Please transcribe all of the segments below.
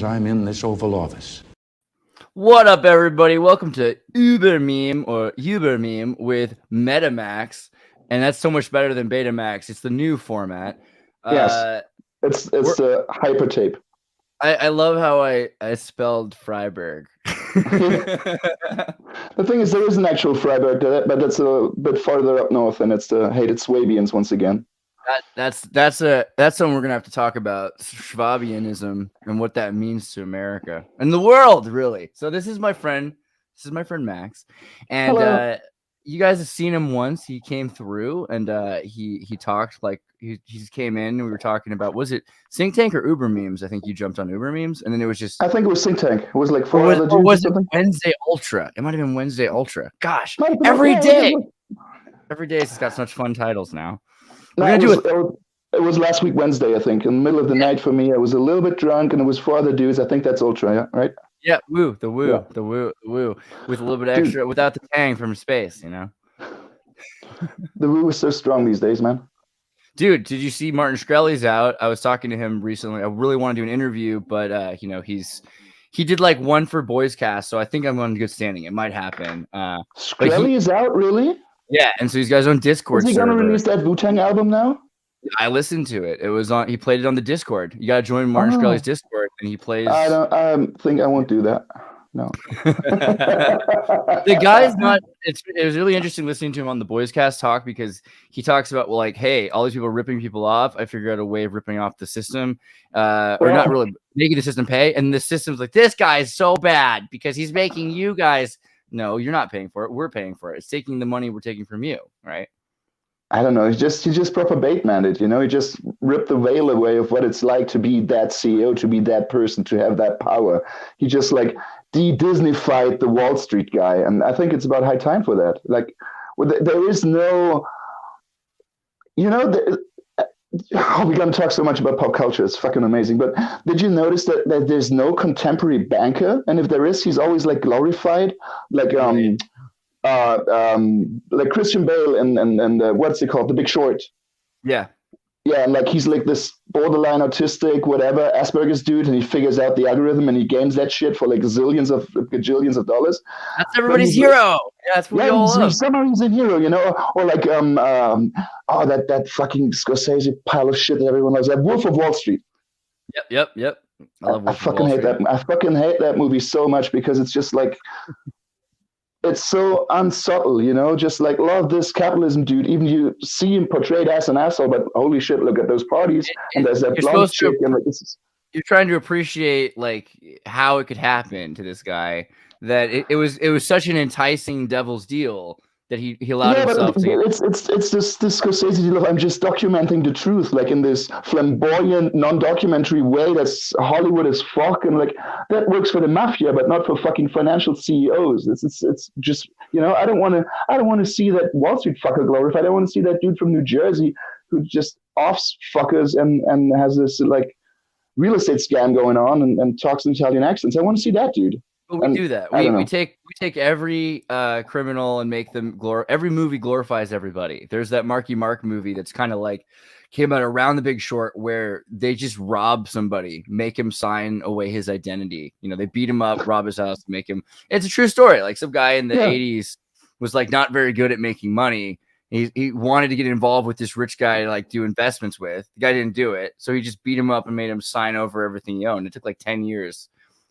as I'm in this Oval Office. What up, everybody? Welcome to Ubermeme or Ubermeme with Metamax, and that's so much better than Betamax. It's the new format. Yes, it's the hypertape. I love how I spelled Freiburg. The thing is, there is an actual Freiburg, but that's a bit farther up north, and it's the hated Swabians once again. That's something we're gonna have to talk about, Schwabianism and what that means to America and the world, really. So this is my friend Max, and you guys have seen him once. He came through and he talked, like he just came in and we were talking about, was it Think Tank or Uber Memes? I think you jumped on Uber Memes, and then it was just, I think it was Think Tank. It was like four or other dudes was or it something. Wednesday Ultra? It might have been Wednesday Ultra. Gosh, No, every yeah, day it's got such fun titles now. No, it was last week Wednesday, I think. In the middle of the night for me, I was a little bit drunk, and it was four other dudes. I think that's Ultra, yeah, right? Yeah, the woo, with a little bit extra, dude, without the tang from space, you know. The woo is so strong these days, man. Dude, did you see Martin Shkreli's out? I was talking to him recently. I really want to do an interview, but he did like one for Boys Cast, so I think I'm on good standing. It might happen. Shkreli is out, really? Yeah, and so he's got his own Discord. Is he gonna release that Wu-Tang album now? I listened to it. It was on. He played it on the Discord. You gotta join Martin Shkreli's Discord, and he plays. I think I won't do that. No. The guy's not. It was really interesting listening to him on the Boys Cast talk, because he talks about, well, like, hey, all these people are ripping people off. I figured out a way of ripping off the system, or not really making the system pay. And the system's like, this guy is so bad because he's making you guys. No, you're not paying for it. We're paying for it. It's taking the money we're taking from you, right? I don't know. He just proper bait-maned, you know. He just ripped the veil away of what it's like to be that CEO, to be that person, to have that power. He just like de-Disney-fied the Wall Street guy, and I think it's about high time for that. Like, there is no, you know, we're going to talk so much about pop culture. It's fucking amazing. But did you notice that there's no contemporary banker? And if there is, he's always like glorified, like Christian Bale and what's it called, The Big Short. Yeah, and like he's like this borderline autistic, whatever, Asperger's dude, and he figures out the algorithm and he gains that shit for like gajillions of dollars. That's everybody's hero. Yeah, that's what we all love. Somehow he's a hero, you know, or like that fucking Scorsese pile of shit that everyone loves, that Wolf of Wall Street. Yep. I fucking hate that. I fucking hate that movie so much because it's just like. It's so unsubtle, you know, just like, love this capitalism, dude. Even you see him portrayed as an asshole, but holy shit, look at those parties. And there's that blonde chick. And like, you're trying to appreciate like how it could happen to this guy, that it was such an enticing devil's deal that he allowed himself to. It's this Scorsese deal of, I'm just documenting the truth, like in this flamboyant, non-documentary way that's Hollywood as fuck, and like that works for the mafia, but not for fucking financial CEOs. It's just, you know, I don't want to see that Wall Street fucker glorified. I want to see that dude from New Jersey who just offs fuckers and has this like real estate scam going on and talks in Italian accents. I want to see that dude. But we do that. We take every criminal and make them every movie glorifies everybody. There's that Marky Mark movie that's kind of like came out around The Big Short, where they just rob somebody, make him sign away his identity. You know, they beat him up, rob his house, make him. It's a true story. Like some guy in the 80s was like not very good at making money. He wanted to get involved with this rich guy to like do investments with. The guy didn't do it, so he just beat him up and made him sign over everything he owned. It took like 10 years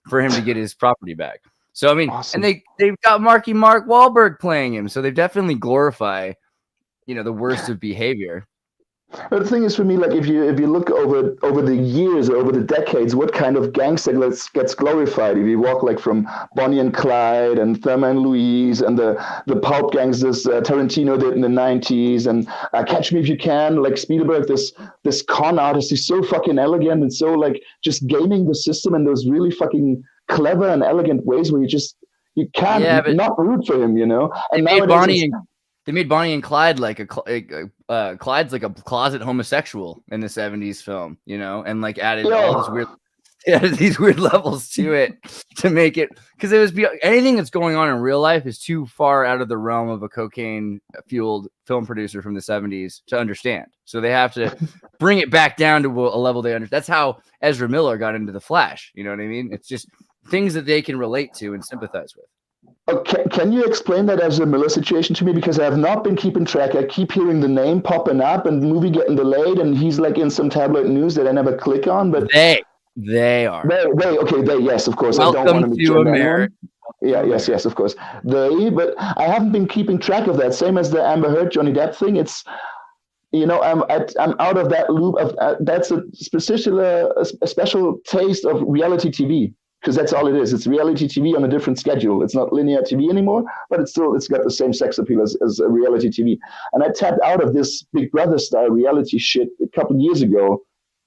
for him to get his property back. So I mean, awesome. And they've got Mark Wahlberg playing him, so they definitely glorify, you know, the worst of behavior. But the thing is, for me, like if you look over the years or over the decades, what kind of gangster gets glorified? If you walk like from Bonnie and Clyde and Thelma and Louise and the pulp gangsters Tarantino did in the 90s, and Catch Me If You Can, like Spielberg, this con artist, he's so fucking elegant and so like just gaming the system in those really fucking clever and elegant ways where you can't not root for him, you know. And they made Bonnie and Clyde like Clyde's like a closet homosexual in the 70s film, you know, and like added all this weird Yeah, these weird levels to it to make it, because it was anything that's going on in real life is too far out of the realm of a cocaine fueled film producer from the 70s to understand. So they have to bring it back down to a level they understand. That's how Ezra Miller got into The Flash. You know what I mean? It's just things that they can relate to and sympathize with. Okay, can you explain that Ezra Miller situation to me? Because I have not been keeping track. I keep hearing the name popping up and the movie getting delayed, and he's like in some tabloid news that I never click on. But they are. They, yes, of course. Welcome I don't want to America. Yeah, yes, of course. But I haven't been keeping track of that. Same as the Amber Heard, Johnny Depp thing. It's, I'm out of that loop of that's a special taste of reality TV, because that's all it is. It's reality TV on a different schedule. It's not linear TV anymore, but it's got the same sex appeal as a reality TV. And I tapped out of this Big Brother style reality shit a couple of years ago.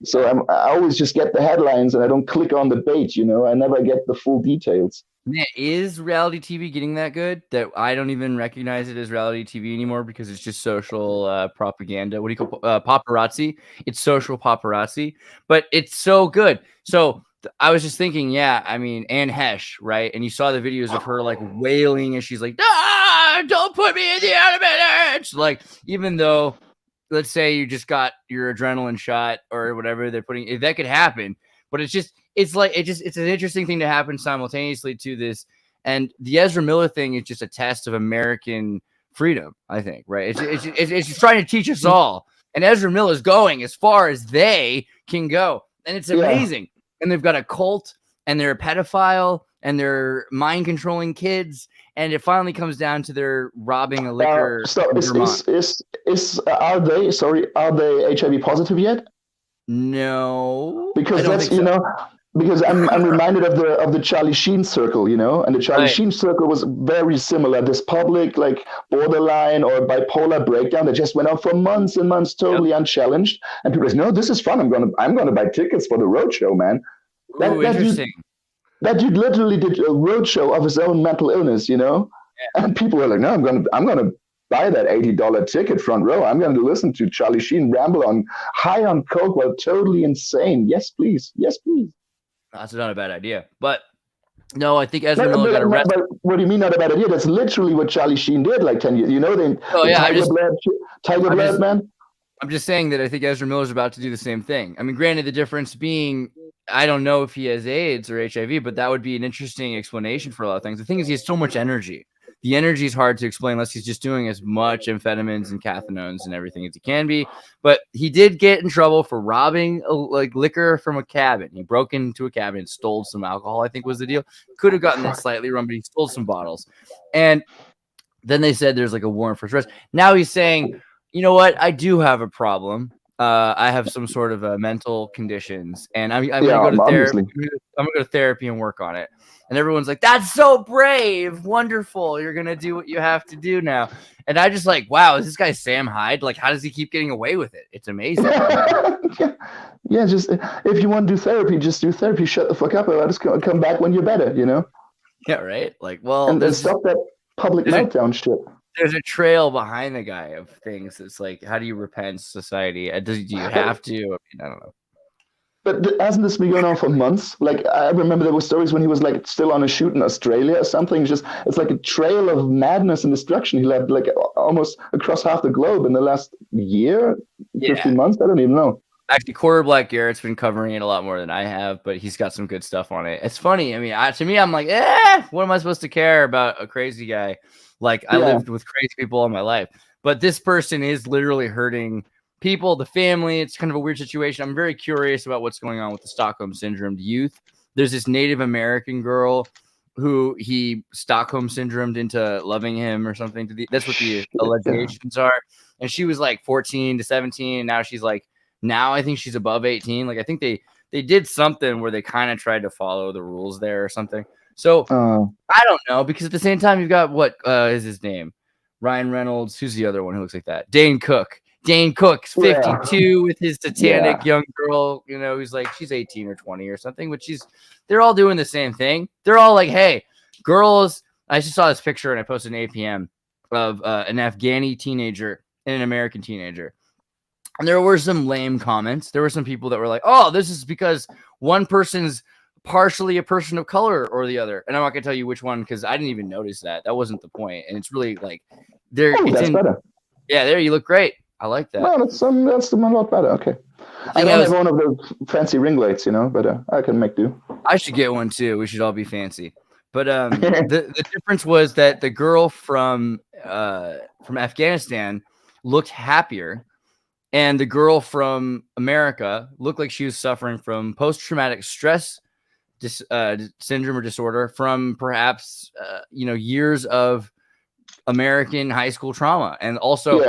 So I always just get the headlines and I don't click on the bait, I never get the full details. Man, is reality TV getting that good that I don't even recognize it as reality TV anymore because it's just social propaganda? What do you call paparazzi? It's social paparazzi, but it's so good. So I was just thinking, Anne Hesh, right? And you saw the videos of her like wailing and she's like, don't put me in the elevator. It's like, even though, let's say you just got your adrenaline shot or whatever they're putting, that could happen, but it's an interesting thing to happen simultaneously to this. And the Ezra Miller thing is just a test of American freedom, I think, right? It's just trying to teach us all. And Ezra Miller is going as far as they can go. And it's amazing. Yeah. And they've got a cult and they're a pedophile and they're mind controlling kids. And it finally comes down to their robbing a liquor. Are they HIV positive yet? No, because that's because I'm reminded of the Charlie Sheen circle, and the Charlie Sheen circle was very similar. This public like borderline or bipolar breakdown that just went on for months and months, totally unchallenged. And people say, "No, this is fun. I'm gonna buy tickets for the roadshow, man." Interesting. That dude literally did a roadshow of his own mental illness, and people were like, "No, I'm gonna buy that $80 ticket front row. I'm going to listen to Charlie Sheen ramble on high on coke while totally insane. Yes, please. Yes, please." That's not a bad idea, but no, I think Ezra Miller got arrested. What do you mean not a bad idea? That's literally what Charlie Sheen did like 10 years. Tiger Blood, man. I'm just saying that I think Ezra Miller's about to do the same thing. I mean, granted, the difference being, I don't know if he has AIDS or HIV, but that would be an interesting explanation for a lot of things. The thing is, he has so much energy. The energy is hard to explain unless he's just doing as much amphetamines and cathinones and everything as he can be. But he did get in trouble for robbing liquor from a cabin. He broke into a cabin and stole some alcohol, I think was the deal. Could have gotten that slightly wrong, but he stole some bottles. And then they said there's like a warrant for his arrest. Now he's saying, you know what? I do have a problem. I have some sort of mental conditions, and I'm going to go to therapy. I'm going to go to therapy and work on it. And everyone's like, "That's so brave, wonderful. You're going to do what you have to do now." And I just like, wow, is this guy Sam Hyde? Like, how does he keep getting away with it? It's amazing. Yeah, just if you want to do therapy, just do therapy. Shut the fuck up and let us come back when you're better, Yeah, right? Like, well, and stop that public meltdown shit. There's a trail behind the guy of things. It's like, how do you repent society? Do you have to? I mean, I don't know. But hasn't this been going on for months? Like, I remember there were stories when he was like still on a shoot in Australia or something. It's like a trail of madness and destruction he left like almost across half the globe in the last year, 15 months. I don't even know. Actually, Quarter Black Garrett's been covering it a lot more than I have, but he's got some good stuff on it. It's funny. I mean, to me, I'm like, what am I supposed to care about a crazy guy? Like, I lived with crazy people all my life, but this person is literally hurting people, the family. It's kind of a weird situation. I'm very curious about what's going on with the Stockholm Syndrome youth. There's this Native American girl who he Stockholm Syndromed into loving him or something. That's what the allegations are. And she was like 14 to 17. And now she's like, I think she's above 18. Like, I think they did something where they kind of tried to follow the rules there or something. So I don't know, because at the same time, you've got what is his name? Ryan Reynolds. Who's the other one who looks like that? Dane Cook. Dane Cook's 52 with his satanic young girl, who's like, she's 18 or 20 or something, but they're all doing the same thing. They're all like, hey, girls, I just saw this picture and I posted an APM of an Afghani teenager and an American teenager. And there were some lame comments. There were some people that were like, "Oh, this is because one person's partially a person of color or the other." And I'm not gonna tell you which one because I didn't even notice that. That wasn't the point. And it's really like there. Oh, that's better. Yeah, there you look great. I like that. No, that's a lot better. Okay. I don't have one of those fancy ring lights, but I can make do. I should get one too. We should all be fancy. But the difference was that the girl from Afghanistan looked happier, and the girl from America looked like she was suffering from post-traumatic stress syndrome or disorder from perhaps years of American high school trauma, and also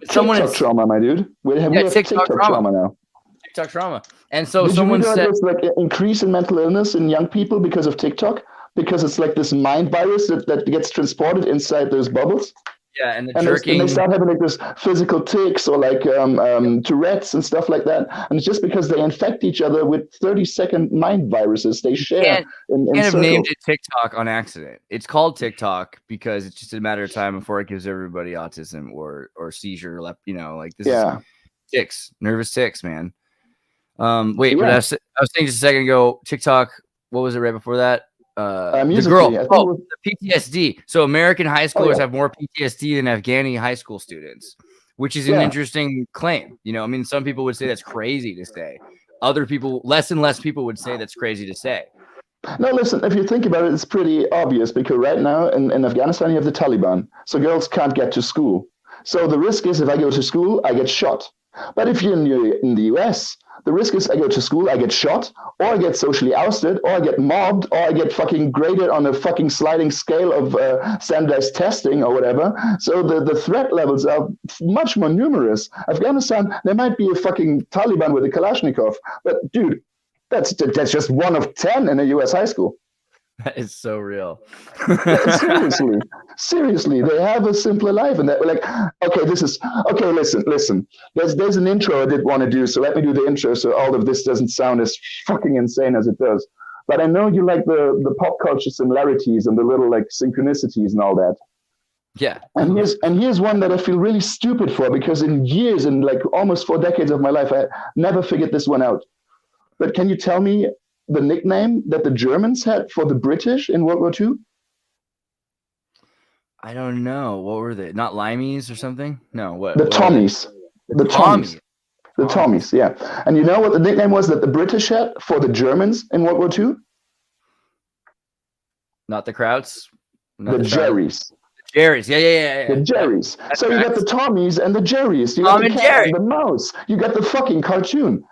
TikTok trauma, my dude. We have TikTok trauma now. TikTok trauma, and so someone said there's like an increase in mental illness in young people because of TikTok, because it's like this mind virus that gets transported inside those bubbles. Yeah, and jerking. And they start having like this physical tics or like Tourette's and stuff like that. And it's just because they infect each other with 30-second mind viruses they share. You can't have named it TikTok on accident. It's called TikTok because it's just a matter of time before it gives everybody autism or seizure. Like this is tics, nervous tics, man. But I was saying just a second ago, TikTok. What was it right before that? The girl. The PTSD. So American high schoolers have more PTSD than Afghani high school students, which is an interesting claim. Some people would say that's crazy to say. Other people, less and less people would say that's crazy to say. No, listen, if you think about it, it's pretty obvious because right now in Afghanistan, you have the Taliban. So girls can't get to school. So the risk is if I go to school, I get shot. But if you're in the US, the risk is I go to school, I get shot, or I get socially ousted, or I get mobbed, or I get fucking graded on a fucking sliding scale of standardized testing or whatever. So the threat levels are much more numerous. Afghanistan, there might be a fucking Taliban with a Kalashnikov, but dude, that's just 1 of 10 in a US high school. That is so real. Seriously, they have a simpler life, and that we're like, listen. There's an intro I did want to do, so let me do the intro, so all of this doesn't sound as fucking insane as it does. But I know you like the pop culture similarities and the little like synchronicities and all that. Yeah. And here's one that I feel really stupid for because in like almost 4 decades of my life, I never figured this one out. But can you tell me the nickname that the Germans had for the British in World War II? I don't know. What were they? Not limeys or something? No, what? The Tommies. The Tommies. The Tommies, yeah. And you know what the nickname was that the British had for the Germans in World War II? Not the Krauts? The Jerrys. The Jerrys, yeah. The Jerrys. So you got the Tommies and the Jerrys. You got the cat and the mouse. You got the fucking cartoon.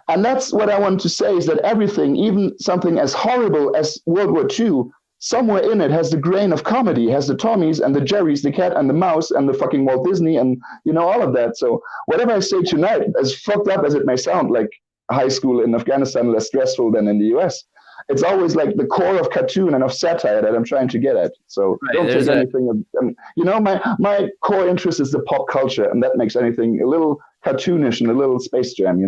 And that's what I wanted to say is that everything, even something as horrible as World War II, somewhere in it has the grain of comedy, has the Tommies and the Jerrys, the cat and the mouse and the fucking Walt Disney and, all of that. So whatever I say tonight, as fucked up as it may sound, like high school in Afghanistan, less stressful than in the US, it's always like the core of cartoon and of satire that I'm trying to get at. So don't take anything. My core interest is the pop culture, and that makes anything a little cartoonish and a little Space Jam,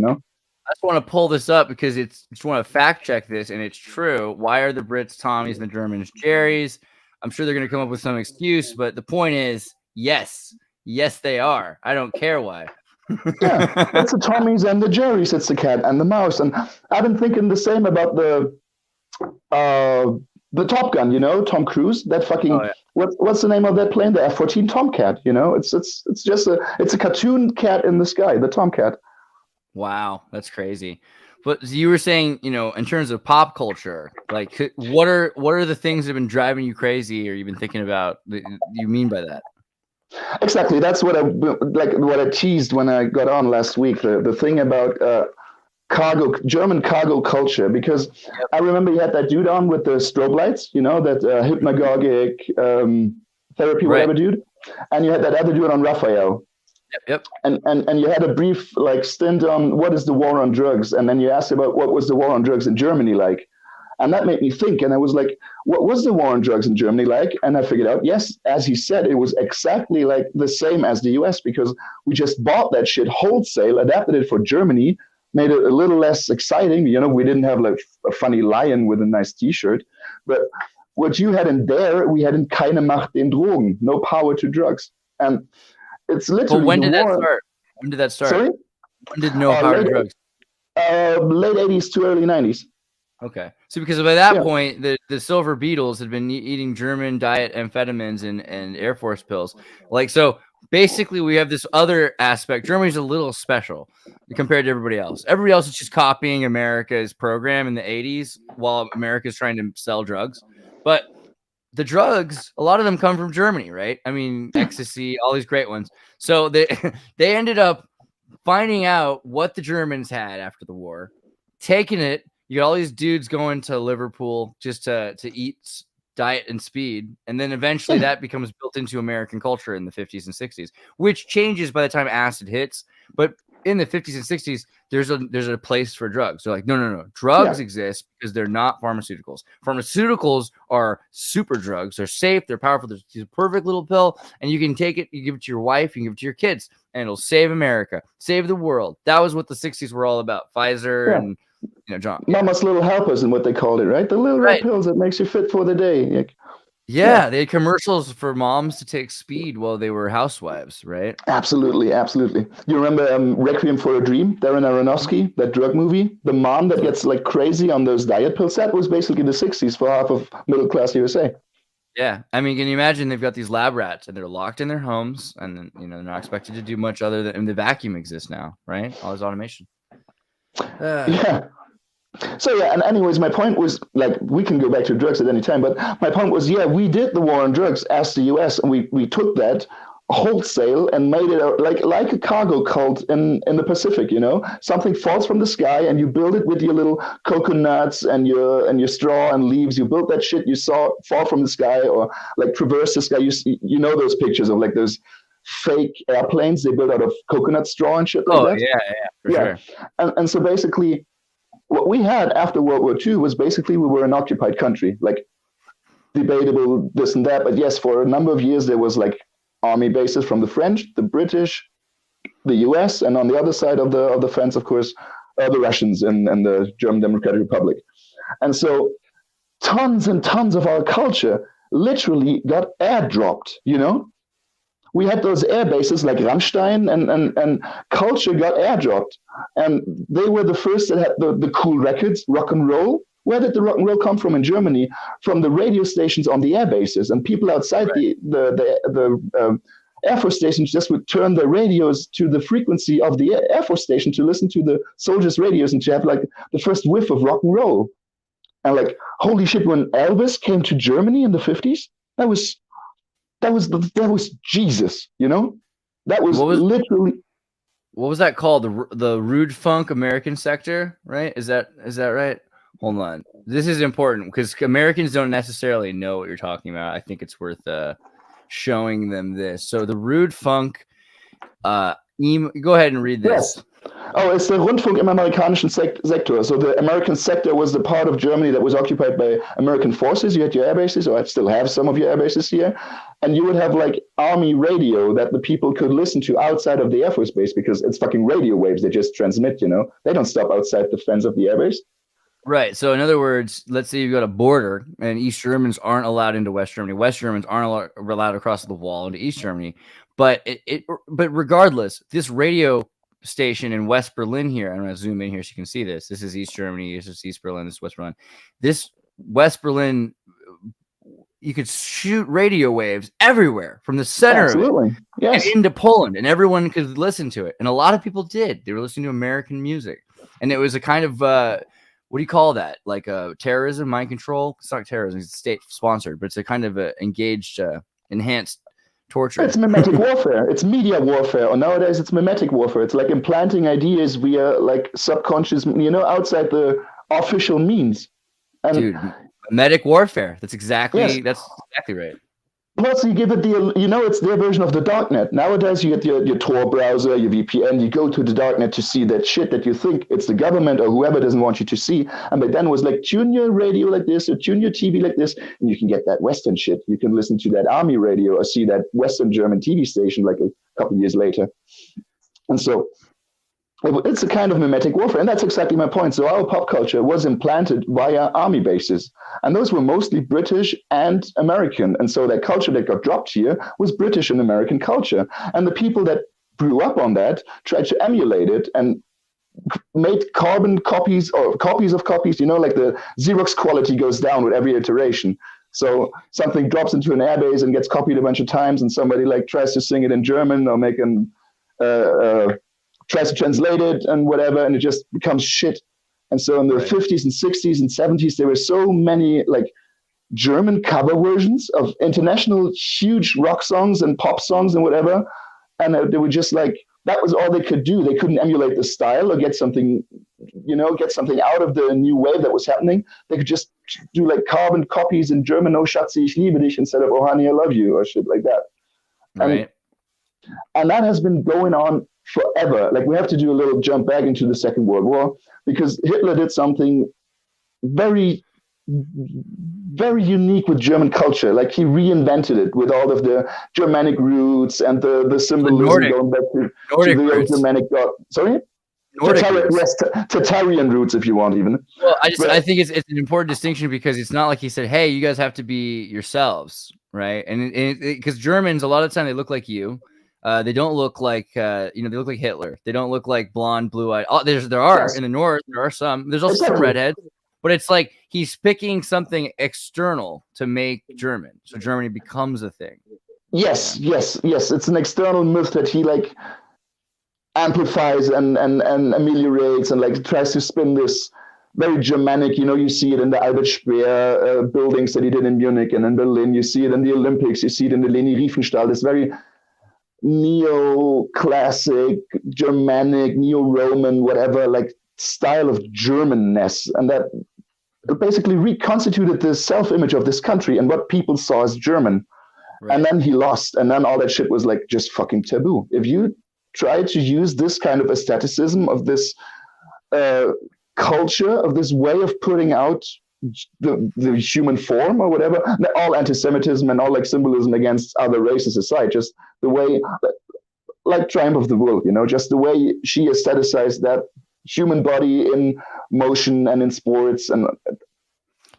I just want to pull this up because just want to fact check this, and it's true. Why are the Brits Tommies and the Germans Jerrys? I'm sure they're going to come up with some excuse, but the point is, yes, they are. I don't care why. Yeah, it's the Tommies and the Jerrys. It's the cat and the mouse. And I've been thinking the same about the Top Gun. Tom Cruise. That fucking what's the name of that plane? The F-14 Tomcat. It's just a cartoon cat in the sky. The Tomcat. Wow, that's crazy. But you were saying, in terms of pop culture, like what are the things that have been driving you crazy or you've been thinking about that you mean by that? Exactly. That's what I teased when I got on last week, the thing about German cargo culture, because I remember you had that dude on with the strobe lights, that hypnagogic therapy, whatever dude. And you had that other dude on Raphael. Yep. And you had a brief stint on what is the war on drugs, and then you asked about what was the war on drugs in Germany like, and that made me think. And I was like, what was the war on drugs in Germany like? And I figured out, yes, as he said, it was exactly like the same as the US because we just bought that shit wholesale, adapted it for Germany, made it a little less exciting. We didn't have like a funny lion with a nice T-shirt, but what you had in there, we had in Keine Macht den Drogen, no power to drugs, and it's literally. But when did that start? Sorry? When did no power drugs? Late 80s to early 90s. Okay. So because by that point, the Silver Beetles had been eating German diet amphetamines and Air Force pills. Like, so basically we have this other aspect. Germany's a little special compared to everybody else. Everybody else is just copying America's program in the 80s while America's trying to sell drugs. But the drugs, a lot of them come from Germany, right? I mean, ecstasy, all these great ones. So they ended up finding out what the Germans had after the war, taking it. You got all these dudes going to Liverpool just to eat diet and speed. And then eventually that becomes built into American culture in the 50s and 60s, which changes by the time acid hits. But in the 50s and 60s, there's a place for drugs. They're like, no. Drugs exist because they're not pharmaceuticals. Pharmaceuticals are super drugs. They're safe. They're powerful. There's a perfect little pill, and you can take it. You give it to your wife. You can give it to your kids, and it'll save America, save the world. That was what the 60s were all about. Pfizer and John. Mama's little helpers and what they called it, right? The little red pills that makes you fit for the day. Yeah, they had commercials for moms to take speed while they were housewives, right? Absolutely. You remember Requiem for a Dream, Darren Aronofsky, that drug movie? The mom that gets like crazy on those diet pills, that was basically the 60s for half of middle-class USA. Yeah, I mean, can you imagine they've got these lab rats and they're locked in their homes and they're not expected to do much other than the vacuum exists now, right? All this automation. Yeah. So and anyways, my point was, like, we can go back to drugs at any time, but my point was, we did the war on drugs as the US, and we took that wholesale and made it like a cargo cult in the Pacific. Something falls from the sky and you build it with your little coconuts and your straw and leaves. You build that shit you saw fall from the sky or like traverse the sky. You know those pictures of like those fake airplanes they build out of coconut straw and shit like that. For sure. And so basically, what we had after World War II was basically we were an occupied country, like debatable this and that. But yes, for a number of years, there was like army bases from the French, the British, the US, and on the other side of the fence, of course, the Russians and the German Democratic Republic. And so tons and tons of our culture literally got airdropped, We had those air bases like Rammstein and culture got airdropped. And they were the first that had the cool records, rock and roll. Where did the rock and roll come from in Germany? From the radio stations on the air bases. And people outside the Air Force stations just would turn their radios to the frequency of the Air Force station to listen to the soldiers' radios and to have like the first whiff of rock and roll. And like, holy shit, when Elvis came to Germany in the 50s, that was Jesus, That was literally. What was that called? The Rude Funk American sector, right? Is that right? Hold on. This is important because Americans don't necessarily know what you're talking about. I think it's worth showing them this. So the Rude Funk. Go ahead and read this. Yes. Oh, it's the Rundfunk im amerikanischen Sektor. So the American sector was the part of Germany that was occupied by American forces. You had your air bases, or I still have some of your air bases here. And you would have like army radio that the people could listen to outside of the Air Force base because it's fucking radio waves. They just transmit, They don't stop outside the fence of the air base. Right. So in other words, let's say you've got a border and East Germans aren't allowed into West Germany. West Germans aren't allowed across the wall into East Germany. But but regardless, this radio station in West Berlin here, I'm going to zoom in here so you can see this. This is East Germany. This is East Berlin. This is West Berlin. This West Berlin, you could shoot radio waves everywhere from the center of it into Poland, and everyone could listen to it. And a lot of people did. They were listening to American music. And it was a kind of, what do you call that? Like terrorism, mind control? It's not terrorism. It's state-sponsored, but it's a kind of engaged, enhanced torture. It's memetic warfare. It's media warfare. Or nowadays, it's memetic warfare. It's like implanting ideas via like subconscious, outside the official means. And dude, memetic warfare. That's exactly right. Well, so you give it it's their version of the darknet. Nowadays, you get your Tor browser, your VPN. You go to the darknet to see that shit that you think it's the government or whoever doesn't want you to see. And back then it was like, tune your radio like this or tune your TV like this, and you can get that Western shit. You can listen to that army radio or see that Western German TV station like a couple of years later. And so it's a kind of memetic warfare, and that's exactly my point. So our pop culture was implanted via army bases, and those were mostly British and American. And so that culture that got dropped here was British and American culture. And the people that grew up on that, tried to emulate it, and made carbon copies or copies of copies, like the Xerox quality goes down with every iteration. So something drops into an airbase and gets copied a bunch of times, and somebody like tries to sing it in German or tries to translate it and whatever, and it just becomes shit. And so in the 50s and 60s and 70s, there were so many like German cover versions of international huge rock songs and pop songs and whatever. And they were just like, that was all they could do. They couldn't emulate the style or get something out of the new wave that was happening. They could just do like carbon copies in German, "Oh Schatzi, ich liebe dich," instead of "Oh honey, I love you," or shit like that. Right. And that has been going on forever. Like, we have to do a little jump back into the Second World War, because Hitler did something very, very unique with German culture. Like, he reinvented it with all of the Germanic roots and the symbolism going back to the old Germanic god. Sorry? Tatarian roots, if you want, even. Well, I think it's an important distinction, because it's not like he said, "Hey, you guys have to be yourselves," right? And because Germans, a lot of the time, they look like you. They don't look like they look like Hitler. They don't look like blonde, blue-eyed. Oh, there are in the north. There are some. There's also some redheads. But it's like he's picking something external to make German, so Germany becomes a thing. Yes. It's an external myth that he like amplifies and ameliorates and like tries to spin this very Germanic. You see it in the Albert Speer buildings that he did in Munich and in Berlin. You see it in the Olympics. You see it in the Leni Riefenstahl. This very neo-classic, Germanic, neo-Roman, whatever, like style of Germanness, and that basically reconstituted the self-image of this country and what people saw as German. Right. And then he lost, and then all that shit was like just fucking taboo. If you try to use this kind of aestheticism of this culture, of this way of putting out the human form or whatever, all anti-Semitism and all like symbolism against other races aside, just the way, like Triumph of the Will, just the way she aestheticized that human body in motion and in sports. And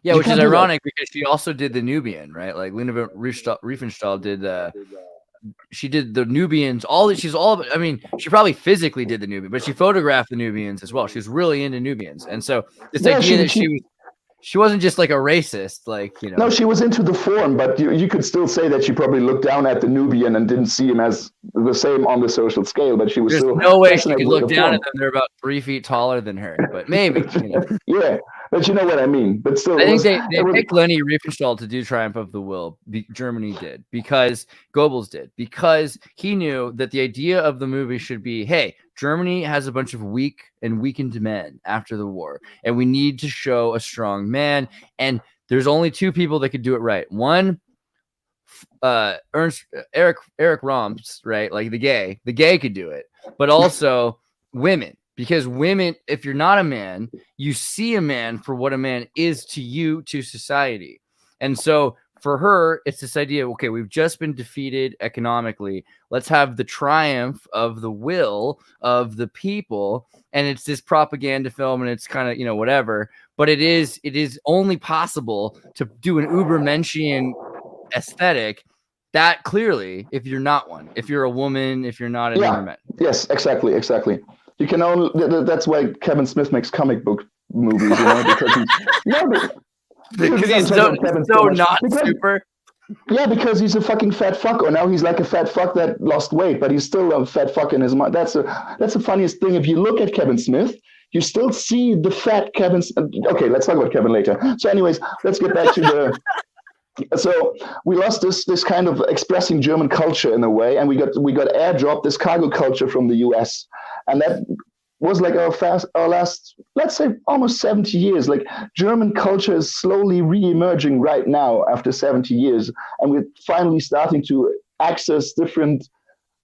which is ironic, because she also did the Nubian, right? Like Lena Riefenstahl did she did the Nubians. She probably physically did the Nubian, but she photographed the Nubians as well. She was really into Nubians, and so this idea that she wasn't just like a racist, No, she was into the form, but you could still say that she probably looked down at the Nubian and didn't see him as the same on the social scale, but she was There's still... no way she could look down at them. They're about 3 feet taller than her, but maybe. Yeah, but you know what I mean. But still... I think they picked Leni Riefenstahl to do Triumph of the Will. Germany did, because Goebbels did, because he knew that the idea of the movie should be, hey, Germany has a bunch of weak and weakened men after the war, and we need to show a strong man. And there's only 2 people that could do it right. One, Eric Roms, right? Like the gay could do it, but also women, because women, if you're not a man, you see a man for what a man is to you, to society. And so for her, it's this idea, okay, we've just been defeated economically. Let's have the triumph of the will of the people. And it's this propaganda film, and it's kind of, whatever. But it is only possible to do an Ubermenchian aesthetic that clearly, if you're not one, if you're a woman, if you're not an Uberman. Yes, exactly. You can only, that's why Kevin Smith makes comic book movies, because he's so not super. Yeah, because he's a fucking fat fuck, or now he's like a fat fuck that lost weight, but he's still a fat fuck in his mind. That's the funniest thing. If you look at Kevin Smith, you still see the fat Kevin. Okay, let's talk about Kevin later. So anyways, let's get back to the... So we lost this kind of expressing German culture in a way, and we got airdropped this cargo culture from the US, and that was like our last, let's say, almost 70 years. Like, German culture is slowly re-emerging right now after 70 years, and we're finally starting to access different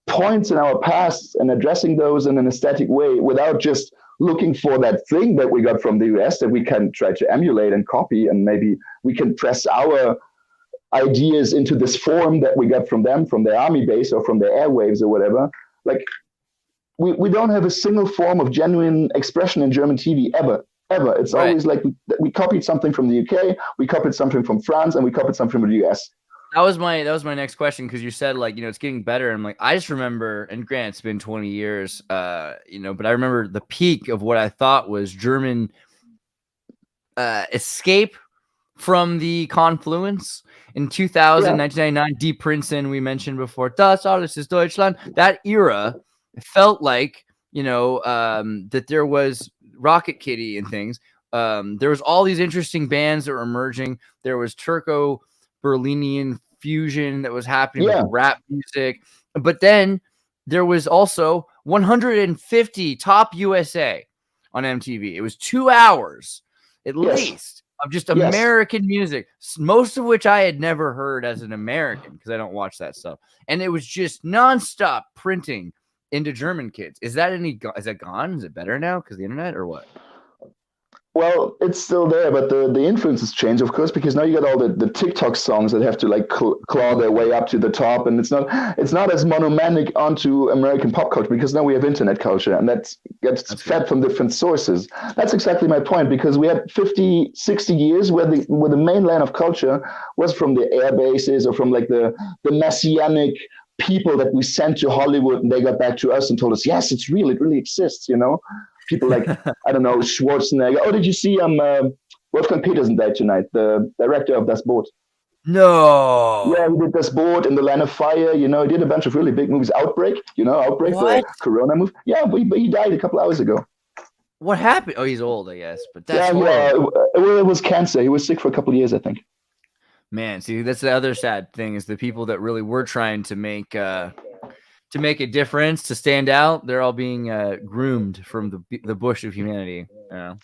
points in our past and addressing those in an aesthetic way without just looking for that thing that we got from the US that we can try to emulate and copy, and maybe we can press our ideas into this form that we got from them, from their army base or from their airwaves or whatever. Like, we don't have a single form of genuine expression in German TV ever. It's always like we copied something from the UK, we copied something from France, and we copied something from the US. That was my next question, because you said, like, it's getting better. I'm like, I just remember, and granted, it's been 20 years, but I remember the peak of what I thought was German escape from the confluence in 2000, 1999. Die Prinzen, we mentioned before. Das alles ist Deutschland. That era felt like, that there was Rocket Kitty and things. There was all these interesting bands that were emerging. There was Turco-Berlinian fusion that was happening with rap music. But then there was also 150 Top USA on MTV. It was 2 hours at least of just American music, most of which I had never heard as an American, because I don't watch that stuff. And it was just nonstop printing into German kids. Is that gone? Is it better now because of the internet, or what? Well, it's still there, but the influences change, of course, because now you got all the TikTok songs that have to like claw their way up to the top, and it's not as monomanic onto American pop culture, because now we have internet culture, and that's fed from different sources. That's exactly my point, because we had 50, 60 years where the main line of culture was from the air bases, or from like the messianic people that we sent to Hollywood, and they got back to us and told us, yes, it's real, it really exists, People like, I don't know, Schwarzenegger. Oh, did you see Wolfgang Petersen died tonight, the director of Das Boot? No. Yeah, he did Das Boot, In the Line of Fire. He did a bunch of really big movies. Outbreak, the Corona movie. Yeah, but he died a couple hours ago. What happened? Oh, he's old, I guess. But that's horrible. It was cancer. He was sick for a couple of years, I think. Man, see, that's the other sad thing, is the people that really were trying to make a difference, to stand out, they're all being groomed from the bush of humanity. And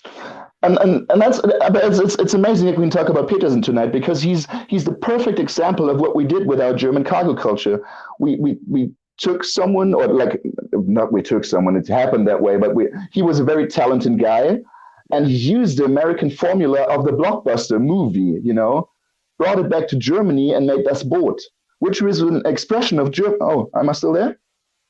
that's it's amazing that we can talk about Petersen tonight, because he's the perfect example of what we did with our German cargo culture. We took someone, or like, not we took someone, it happened that way, but he was a very talented guy, and he used the American formula of the blockbuster movie, brought it back to Germany and made Das Boot, which was an expression of German. Oh, am I still there?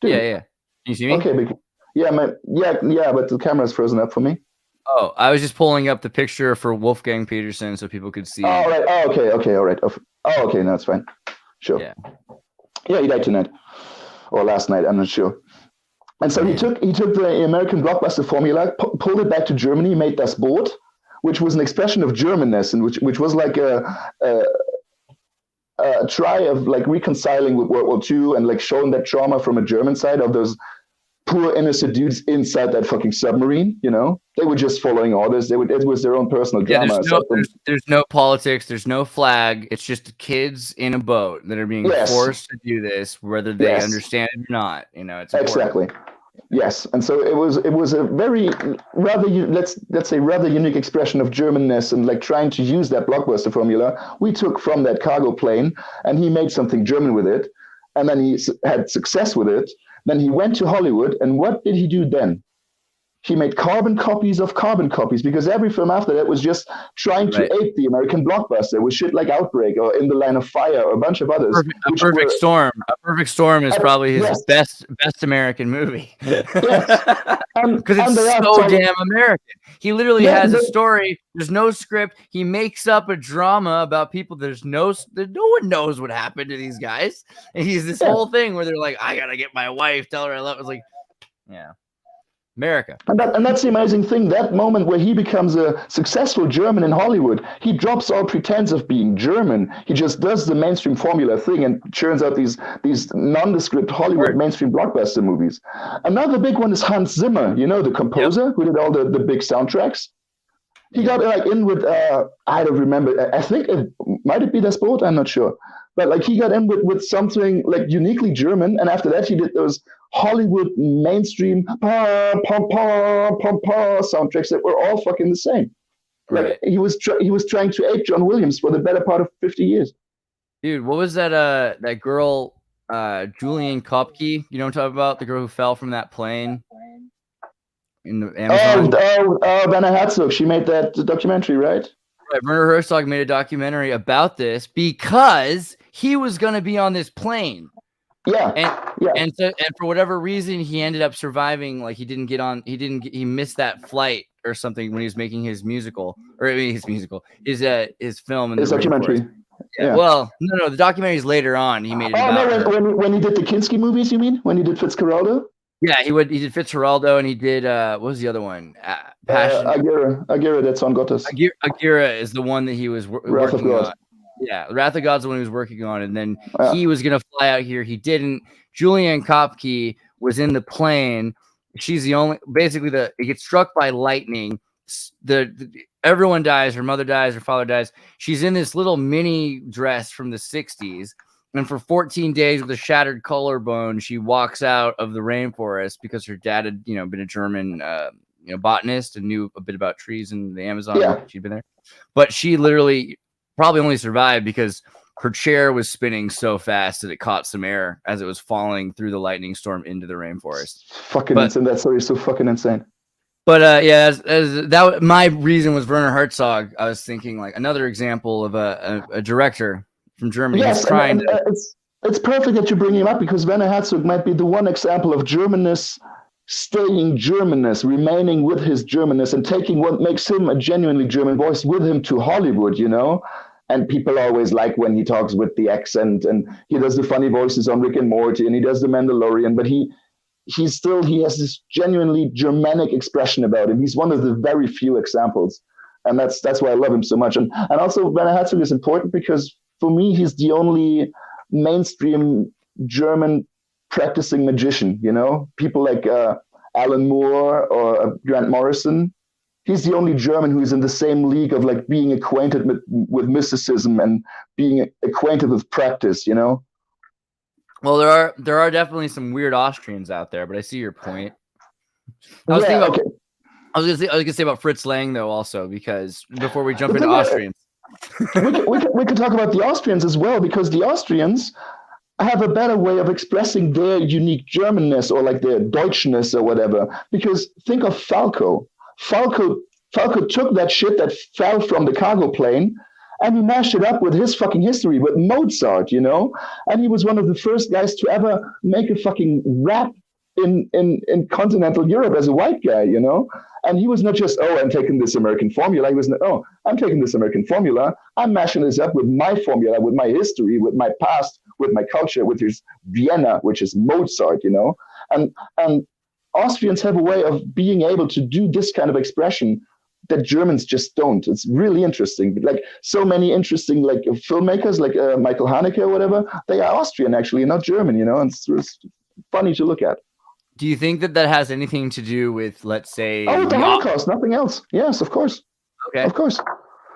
Dude. Yeah. Can you see me? Okay, but the camera's frozen up for me. Oh, I was just pulling up the picture for Wolfgang Petersen so people could see. Oh, right. Oh, okay, all right. Oh, okay, no, that's fine. Sure. Yeah, he died tonight, or last night, I'm not sure. And so he took the American blockbuster formula, pulled it back to Germany, made Das Boot, which was an expression of Germanness, and which was like a try of like reconciling with World War II, and like showing that trauma from a German side of those poor innocent dudes inside that fucking submarine. They were just following orders. It was their own personal drama. There's no politics. There's no flag. It's just kids in a boat that are being forced to do this, whether they understand it or not. It's exactly. Yes, and so it was a very let's say rather unique expression of Germanness, and like trying to use that blockbuster formula we took from that cargo plane, and he made something German with it, and then he had success with it. Then he went to Hollywood, and what did he do then? He made carbon copies of carbon copies, because every film after that was just trying to ape the American blockbuster with shit like Outbreak or In the Line of Fire or a bunch of others. A Perfect Storm. A Perfect Storm is probably his best American movie. Yes. Because it's so damn American. He literally has a story. There's no script. He makes up a drama about people. No one knows what happened to these guys. And he's this whole thing where they're like, I gotta get my wife, tell her I love her. It's like, America. And that's the amazing thing. That moment where he becomes a successful German in Hollywood, he drops all pretense of being German. He just does the mainstream formula thing and churns out these nondescript Hollywood mainstream blockbuster movies. Another big one is Hans Zimmer, the composer who did all the big soundtracks. He got in with I don't remember. I think it might be Das Boot. I'm not sure, but like he got in with something like uniquely German. And after that, he did those Hollywood mainstream soundtracks that were all fucking the same. Right. Like he was trying to ape John Williams for the better part of 50 years. Dude, what was that? That girl, Julian Kopke. You know what I'm talking about? The girl who fell from that plane. In the Amazon. Werner Herzog. She made that documentary, right? Right. Werner Herzog made a documentary about this because he was going to be on this plane. And for whatever reason, he ended up surviving. Like he missed that flight or something when he was making his musical, his film, and his documentary. Yeah. Well, no, the documentary is later on. He made it about when he did the Kinski movies, you mean? When he did Fitzcarraldo? Yeah, he did Fitzcarraldo, and he did what was the other one? Passion. Aguirre, that's on Gottes. Aguirre is the one that he was working on. Yeah, Wrath of God's the one he was working on, and then he was gonna fly out here. He didn't. Julianne Kopke was in the plane. She's the only. Basically, it gets struck by lightning. Everyone dies. Her mother dies. Her father dies. She's in this little mini dress from the 60s. And for 14 days with a shattered collarbone, she walks out of the rainforest because her dad had, been a German, botanist and knew a bit about trees in the Amazon. Yeah. She'd been there. But she literally probably only survived because her chair was spinning so fast that it caught some air as it was falling through the lightning storm into the rainforest. Fucking insane. That story is so fucking insane. But as that, my reason was Werner Herzog. I was thinking like another example of a director from Germany. Yes, it's perfect that you bring him up because Werner Herzog might be the one example of Germanness staying Germanness, remaining with his Germanness and taking what makes him a genuinely German voice with him to Hollywood, And people always like when he talks with the accent and he does the funny voices on Rick and Morty and he does the Mandalorian, but he has this genuinely Germanic expression about him. He's one of the very few examples. And that's why I love him so much. And also Werner Herzog is important because for me, he's the only mainstream German practicing magician, people like Alan Moore or Grant Morrison. He's the only German who is in the same league of like being acquainted with mysticism and being acquainted with practice, Well, there are definitely some weird Austrians out there, but I see your point. I was gonna say about Fritz Lang though, also because before we jump into Austrians, we could talk about the Austrians as well because the Austrians have a better way of expressing their unique Germanness or like their Deutschness or whatever. Because think of Falco. Falco took that shit that fell from the cargo plane. And he mashed it up with his fucking history, with Mozart, And he was one of the first guys to ever make a fucking rap in continental Europe as a white guy, And he was not just, I'm taking this American formula. He was, I'm taking this American formula. I'm mashing this up with my formula, with my history, with my past, with my culture, with his Vienna, which is Mozart, And Austrians have a way of being able to do this kind of expression that Germans just don't. It's really interesting. Like so many interesting like filmmakers, like Michael Haneke or whatever, they are Austrian actually, not German. And it's funny to look at. Do you think that has anything to do with, let's say, the Holocaust? Nothing else. Yes, of course. Okay, of course.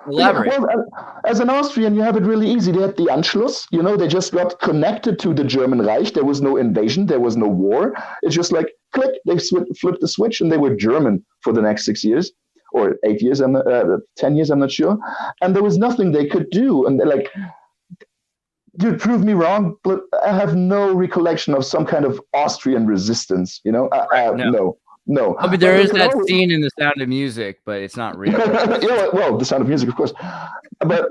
Elaborate. Well, as an Austrian, you have it really easy. They had the Anschluss. They just got connected to the German Reich. There was no invasion. There was no war. It's just like click. They flipped the switch, and they were German for the next 6 years. Or 8 years, 10 years, I'm not sure. And there was nothing they could do. And they're like, dude, prove me wrong, but I have no recollection of some kind of Austrian resistance, No. Oh, but there is that scene in The Sound of Music, but it's not real. Well, The Sound of Music, of course. But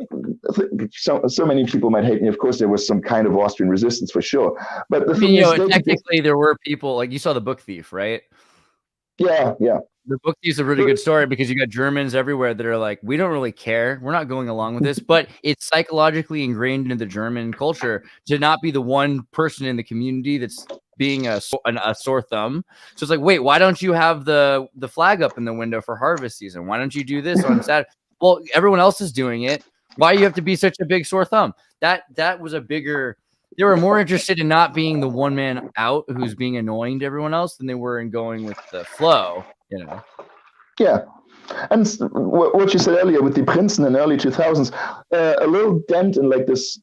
so many people might hate me. Of course, there was some kind of Austrian resistance for sure. But the thing is, technically, there were people, like you saw The Book Thief, right? Yeah. The Book Thief is a really good story because you got Germans everywhere that are like, we don't really care. We're not going along with this, but it's psychologically ingrained into the German culture to not be the one person in the community that's being a sore thumb. So it's like, wait, why don't you have the flag up in the window for harvest season? Why don't you do this on Saturday? Well, everyone else is doing it. Why do you have to be such a big sore thumb? That was a bigger. They were more interested in not being the one man out who's being annoying to everyone else than they were in going with the flow. Yeah. And what you said earlier with the Prinzen in early 2000s, a little dent in like this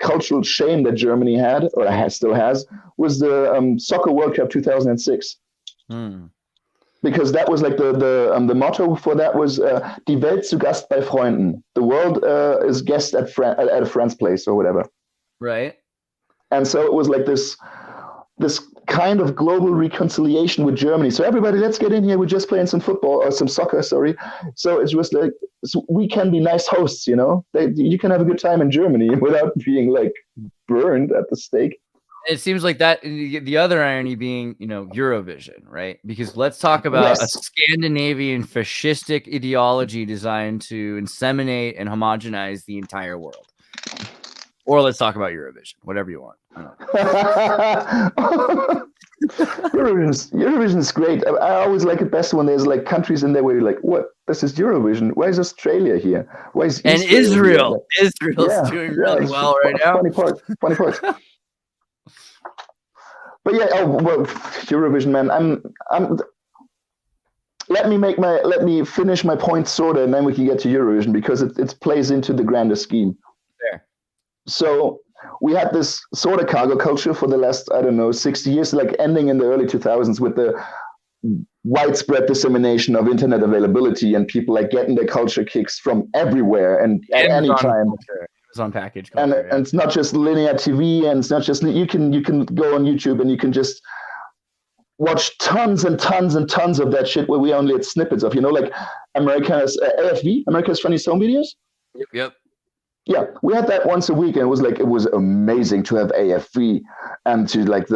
cultural shame that Germany had, or still has, was the Soccer World Cup 2006. Because that was like the motto for that was Die Welt zu Gast bei Freunden. The world is guest at a friend's place or whatever. Right. And so it was like this kind of global reconciliation with Germany. So everybody, let's get in here. We're just playing some football or some soccer, sorry. So it's just like, we can be nice hosts, you can have a good time in Germany without being like burned at the stake. It seems like that. The other irony being, Eurovision, right? Because let's talk about a Scandinavian fascistic ideology designed to inseminate and homogenize the entire world. Or let's talk about Eurovision, whatever you want. Eurovision is great. I always like it best when there's like countries in there where you're like, what? This is Eurovision. Why is Australia here? Why is Israel's doing really well right now. Funny part. But yeah, Eurovision, man. Let me finish my point sorta, and then we can get to Eurovision because it plays into the grander scheme. Fair. So we had this sort of cargo culture for the last, 60 years, like ending in the early 2000s with the widespread dissemination of internet availability and people like getting their culture kicks from everywhere and at any time. On package culture, and it's not just linear TV, and it's not just you can go on YouTube and you can just watch tons and tons and tons of that shit where we only had snippets of, like America's AFV, America's Funniest Home Videos. Yep. Yeah, we had that once a week, and it was amazing to have AFV and to like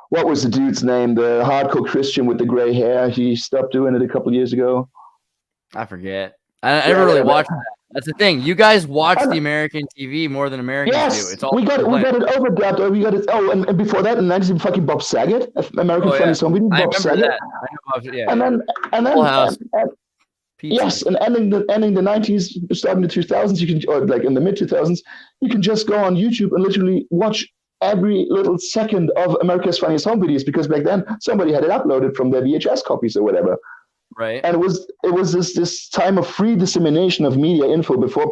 what was the dude's name? The hardcore Christian with the gray hair. He stopped doing it a couple of years ago. I forget. I never really watched that. That's the thing. You guys watch the American TV more than Americans do. It's all we got it overdubbed, or we got it. Oh, and before that, and then fucking Bob Saget, American Funniest Home Video. Bob Saget. That. I know Bob, yeah. And then yes, and ending the 90s, starting the 2000s, you can, or like in the mid 2000s, you can just go on YouTube and literally watch every little second of America's Funniest Home Videos, because back then somebody had it uploaded from their VHS copies or whatever. Right. And it was this time of free dissemination of media info before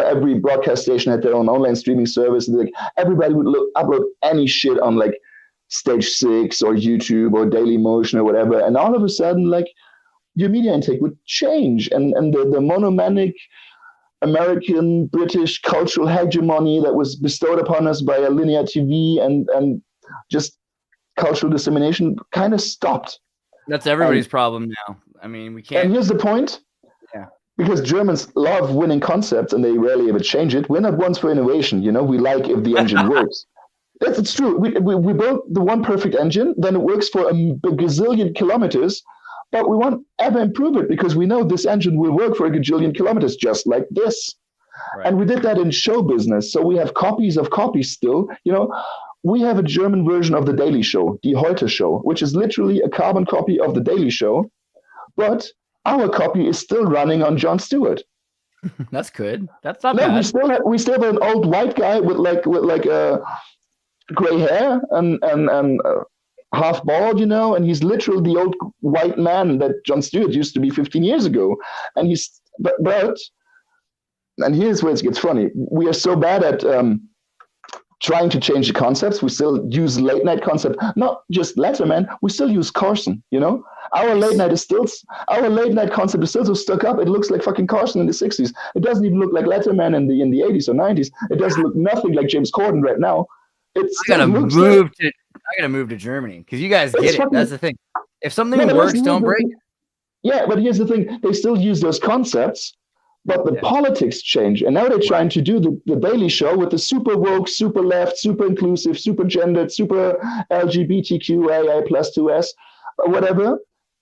every broadcast station had their own online streaming service. Like everybody would upload any shit on like Stage 6 or YouTube or Dailymotion or whatever. And all of a sudden, like your media intake would change, and the monomanic American British cultural hegemony that was bestowed upon us by a linear TV and just cultural dissemination kind of stopped. That's everybody's problem now. I mean, we can't. And here's the point. Yeah. Because Germans love winning concepts and they rarely ever change it. We're not ones for innovation. We like if the engine works. It's true. We built the one perfect engine, then it works for a gazillion kilometers, but we won't ever improve it because we know this engine will work for a gajillion kilometers, just like this. Right. And we did that in show business. So we have copies of copies still. We have a German version of The Daily Show, Die Heute Show, which is literally a carbon copy of The Daily Show, but our copy is still running on Jon Stewart. That's good. That's not bad. We still have an old white guy with gray hair and half bald, and he's literally the old white man that Jon Stewart used to be 15 years ago. And and here's where it gets funny. We are so bad at trying to change the concepts. We still use late night concept, not just Letterman. We still use Carson. Our late night concept is still so stuck up. It looks like fucking Carson in the 60s. It doesn't even look like Letterman in the 80s or 90s. It doesn't look nothing like James Corden right now. I gotta move to Germany because you guys get it. That's the thing. If something works, don't break it. Yeah, but here's the thing: they still use those concepts. But the politics change, and now they're trying to do the Daily Show with the super woke, super left, super inclusive, super gendered, super LGBTQIA plus 2S, or whatever.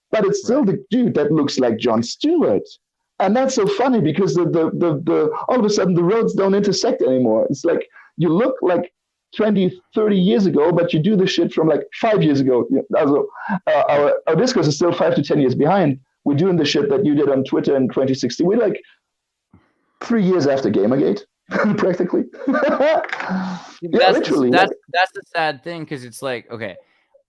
But it's still the dude that looks like Jon Stewart, and that's so funny because the all of a sudden the roads don't intersect anymore. It's like you look like 20, 30 years ago, but you do the shit from like 5 years ago. Our discourse is still 5 to 10 years behind. We're doing the shit that you did on Twitter in 2016. We're like 3 years after Gamergate, practically. Literally. That's the sad thing, because it's like, okay,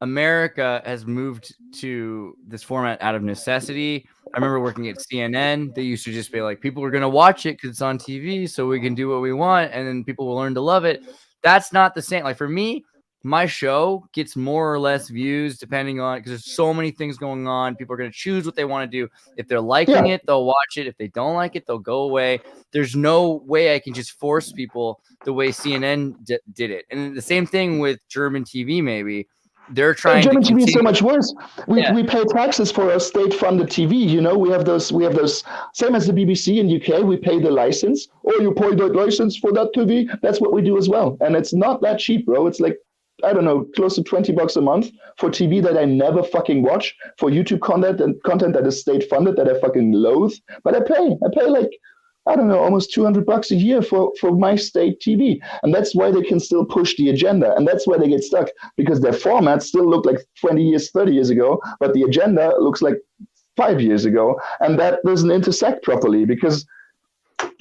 America has moved to this format out of necessity. I remember working at CNN. They used to just be like, people are going to watch it because it's on TV, so we can do what we want, and then people will learn to love it. That's not the same. Like for me, my show gets more or less views depending on, because there's so many things going on. People are going to choose what they want to do. If they're liking it, they'll watch it. If they don't like it, they'll go away. There's no way I can just force people the way CNN did it. And the same thing with German TV, maybe. They're trying German to TV is so much worse. We pay taxes for our state-funded TV. We have those same as the BBC in UK. We pay the license. Oh, you pay the license for that TV? That's what we do as well. And it's not that cheap, bro. It's like, I don't know, close to $20 a month for TV that I never fucking watch, for YouTube content that is state funded that I fucking loathe. But I pay like I don't know, almost $200 a year for my state TV. And that's why they can still push the agenda. And that's why they get stuck, because their formats still look like 20 years, 30 years ago, but the agenda looks like 5 years ago. And that doesn't intersect properly, because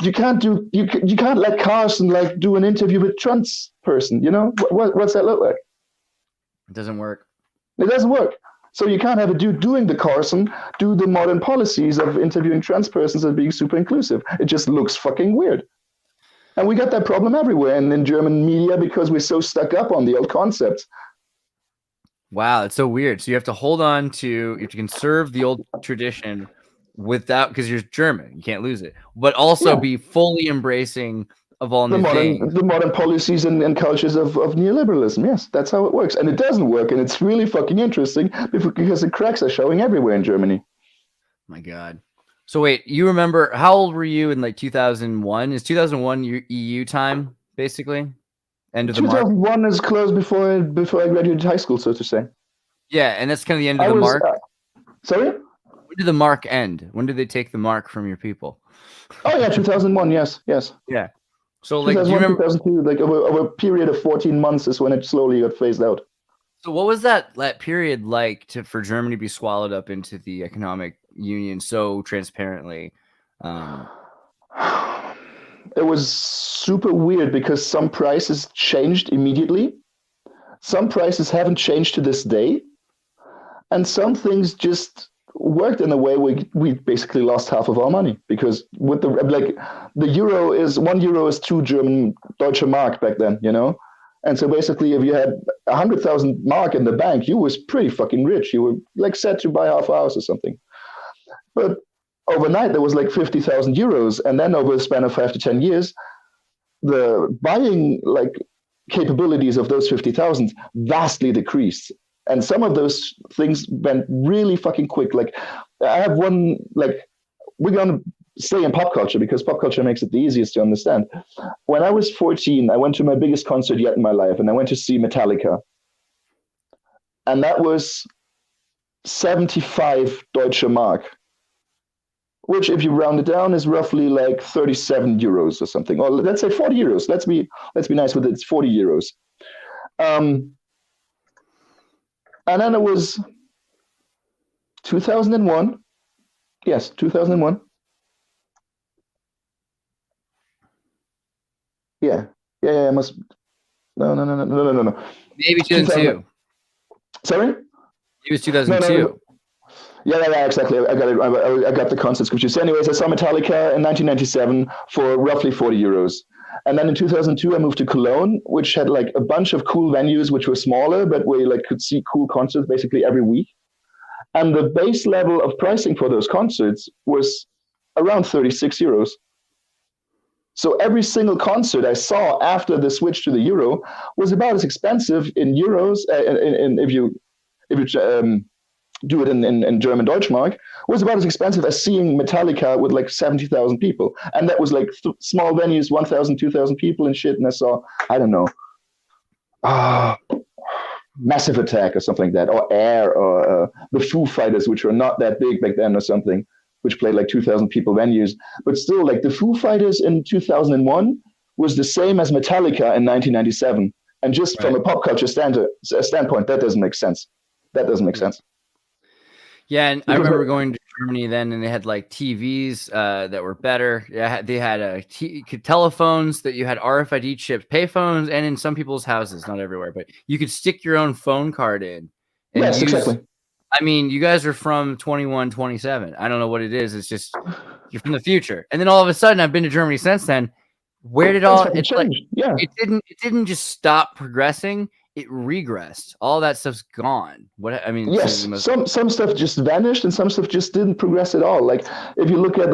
you can't let Carson like do an interview with Trump's person. You know, what's that look like? It doesn't work. It doesn't work. So you can't have a dude doing the Carson do the modern policies of interviewing trans persons and being super inclusive. It just looks fucking weird. And we got that problem everywhere in German media, because we're so stuck up on the old concepts. Wow, it's so weird. So you have to hold on to, you have to conserve the old tradition without, because you're German, you can't lose it, but also be fully embracing of all new things. The modern policies and cultures of neoliberalism. Yes, that's how it works. And it doesn't work. And it's really fucking interesting, because the cracks are showing everywhere in Germany. My God. So wait, you remember, how old were you in like 2001? Is 2001 your EU time, basically? End of the 2001 is close before I graduated high school, so to say. Yeah, and that's kind of the end of the mark. Sorry? When did the mark end? When did they take the mark from your people? Oh yeah, 2001. Yes. Yeah. So like, do you remember 2002? Like over a period of 14 months is when it slowly got phased out. So what was that period like for Germany to be swallowed up into the economic union so transparently? It was super weird, because some prices changed immediately. Some prices haven't changed to this day. And some things just worked in a way we basically lost half of our money, because with the euro is 1 euro is 2 German Deutsche Mark back then, you know? And so basically, if you had 100,000 mark in the bank, you was pretty fucking rich. You were like set to buy half a house or something. But overnight, there was like 50,000 euros. And then over a span of 5 to 10 years, the buying like capabilities of those 50,000 vastly decreased. And some of those things went really fucking quick. Like I have one, like we're going to stay in pop culture, because pop culture makes it the easiest to understand. When I was 14, I went to my biggest concert yet in my life, and I went to see Metallica. And that was 75 Deutsche Mark, which if you round it down is roughly like 37 euros or something. Or let's say 40 euros. Let's be nice with it. It's 40 euros. And then it was 2001. Yes, 2001. Yeah. Must. No. Maybe 2002. Sorry? It was 2002. No. Yeah, exactly. I got it. I got the concert scripture. So anyways, I saw Metallica in 1997 for roughly 40 euros. And then in 2002, I moved to Cologne, which had like a bunch of cool venues, which were smaller, but where you like could see cool concerts basically every week. And the base level of pricing for those concerts was around 36 euros. So every single concert I saw after the switch to the euro was about as expensive in euros, and if you do it in German Deutschmark, was about as expensive as seeing Metallica with like 70,000 people. And that was like small venues, 1,000, 2,000 people and shit. And I saw, I don't know, Massive Attack or something like that, or Air, or the Foo Fighters, which were not that big back then or something, which played like 2,000 people venues. But still, like the Foo Fighters in 2001 was the same as Metallica in 1997. And just from a pop culture standpoint, that doesn't make sense. Yeah, and I remember going to Germany then, and they had like TVs that were better. Yeah, they had telephones that you had RFID chips, payphones, and in some people's houses, not everywhere, but you could stick your own phone card in. And yes, exactly. I mean, you guys are from 2127. I don't know what it is. It's just you're from the future. And then all of a sudden, I've been to Germany since then. Where did all it change? Yeah, it didn't just stop progressing. It regressed. All that stuff's gone. What I mean, yes, some stuff just vanished, and some stuff just didn't progress at all. Like if you look at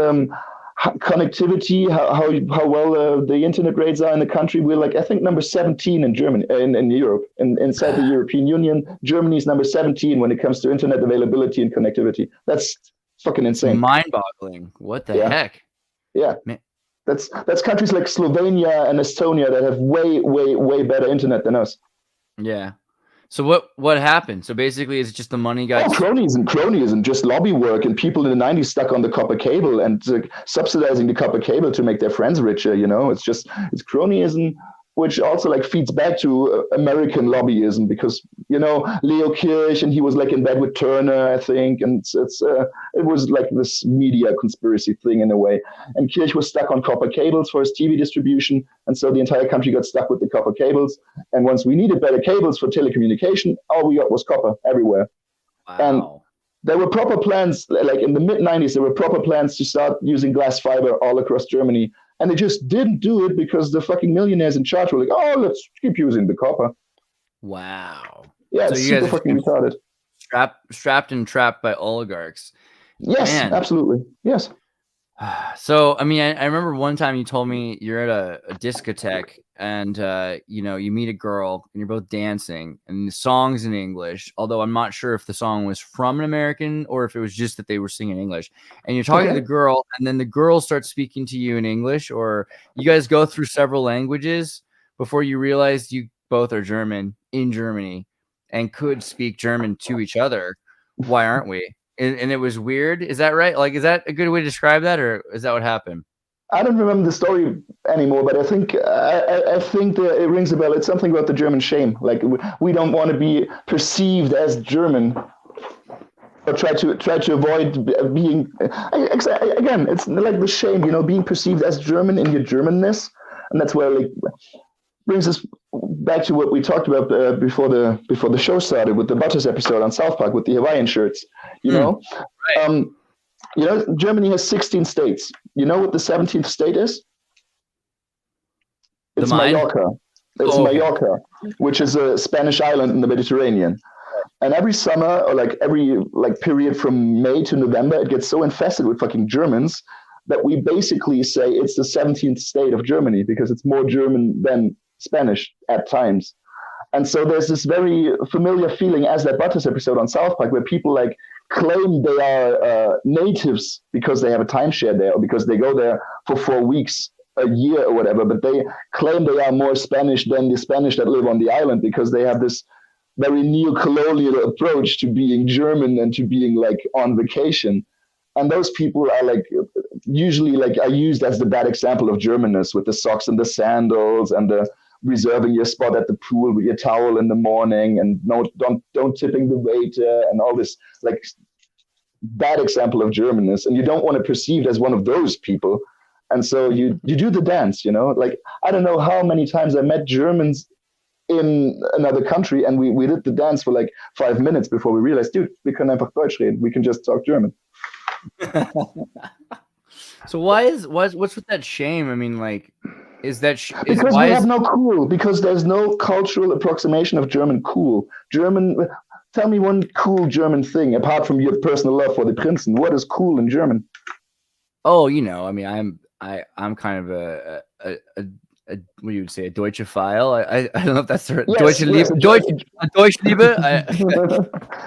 connectivity, how well the internet rates are in the country, we're like I think number 17 in Germany, in Europe, inside the European Union. Germany is number 17 when it comes to internet availability and connectivity. That's fucking insane. Mind-boggling. What the heck? Yeah. Man. That's countries like Slovenia and Estonia that have way better internet than us. Yeah. So what happened? So basically, it's just the money got cronyism, just lobby work, and people in the 90s stuck on the copper cable and subsidizing the copper cable to make their friends richer. It's cronyism, which also like feeds back to American lobbyism, because Leo Kirch, and he was like in bed with Turner, I think, and it was like this media conspiracy thing in a way. And Kirch was stuck on copper cables for his TV distribution, and so the entire country got stuck with the copper cables. And once we needed better cables for telecommunication, all we got was copper everywhere. Wow. And there were proper plans, like in the mid-90s, there were proper plans to start using glass fiber all across Germany. And they just didn't do it because the fucking millionaires in charge were like, oh, let's keep using the copper. Wow. Yeah, so it's super fucking retarded. Strapped and trapped by oligarchs. Yes, man. Absolutely. Yes. So, I mean, I remember one time you told me you're at a discotheque and, you meet a girl and you're both dancing and the song's in English, although I'm not sure if the song was from an American or if it was just that they were singing English. And you're talking to the girl, and then the girl starts speaking to you in English, or you guys go through several languages before you realize you both are German in Germany and could speak German to each other. Why aren't we? And it was weird. Is that right? Like, is that a good way to describe that, or is that what happened? I don't remember the story anymore, but I think I think that it rings a bell. It's something about the German shame. Like, we don't want to be perceived as German, or try to avoid being. Again, it's like the shame, being perceived as German in your Germanness, and that's where like brings us back to what we talked about before the show started with the Butters episode on South Park with the Hawaiian shirts. Right. Germany has 16 states. You know what the 17th state is? It's Mallorca. It's Mallorca, which is a Spanish island in the Mediterranean. And every summer, or like every period from May to November, it gets so infested with fucking Germans that we basically say it's the 17th state of Germany, because it's more German than Spanish at times. And so there's this very familiar feeling, as that Butters episode on South Park, where people like claim they are natives because they have a timeshare there, or because they go there for 4 weeks a year or whatever, but they claim they are more Spanish than the Spanish that live on the island, because they have this very neo-colonial approach to being German and to being like on vacation. And those people are like usually like are used as the bad example of Germanness, with the socks and the sandals and the reserving your spot at the pool with your towel in the morning, and don't tipping the waiter, and all this like bad example of Germanness. And you don't want to be perceived as one of those people. And so you do the dance, like, I don't know how many times I met Germans in another country, and we did the dance for like 5 minutes before we realized, dude, we can einfach Deutsch reden. We can just talk German. So what's with that shame? I mean, like, is that because we have no cool? Because there's no cultural approximation of German cool. Tell me one cool German thing apart from your personal love for the Prinzen. What is cool in German? Oh, I mean, I'm kind of a what you would say, a Deutschophile. I don't know if that's the yes, Deutsch Liebe.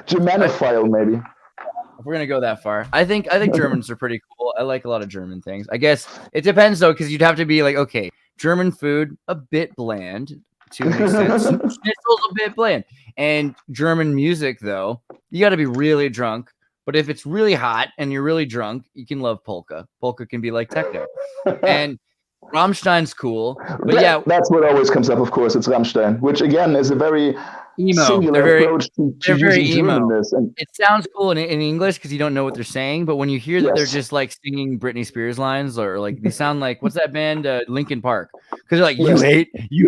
Germanophile, maybe. If we're gonna go that far, I think Germans are pretty cool. I like a lot of German things. I guess it depends though, because you'd have to be like, okay, German food a bit bland to make sense. Schnitzel's a bit bland, and German music though, you got to be really drunk. But if it's really hot and you're really drunk, you can love polka. Polka can be like techno, and Rammstein's cool. But that's what always comes up. Of course, it's Rammstein, which again is a very emo. Singular approach to very emo. And it sounds cool in English because you don't know what they're saying, but when you hear that they're just like singing Britney Spears lines, or like they sound like, what's that band, Linkin Park? Because they're like, you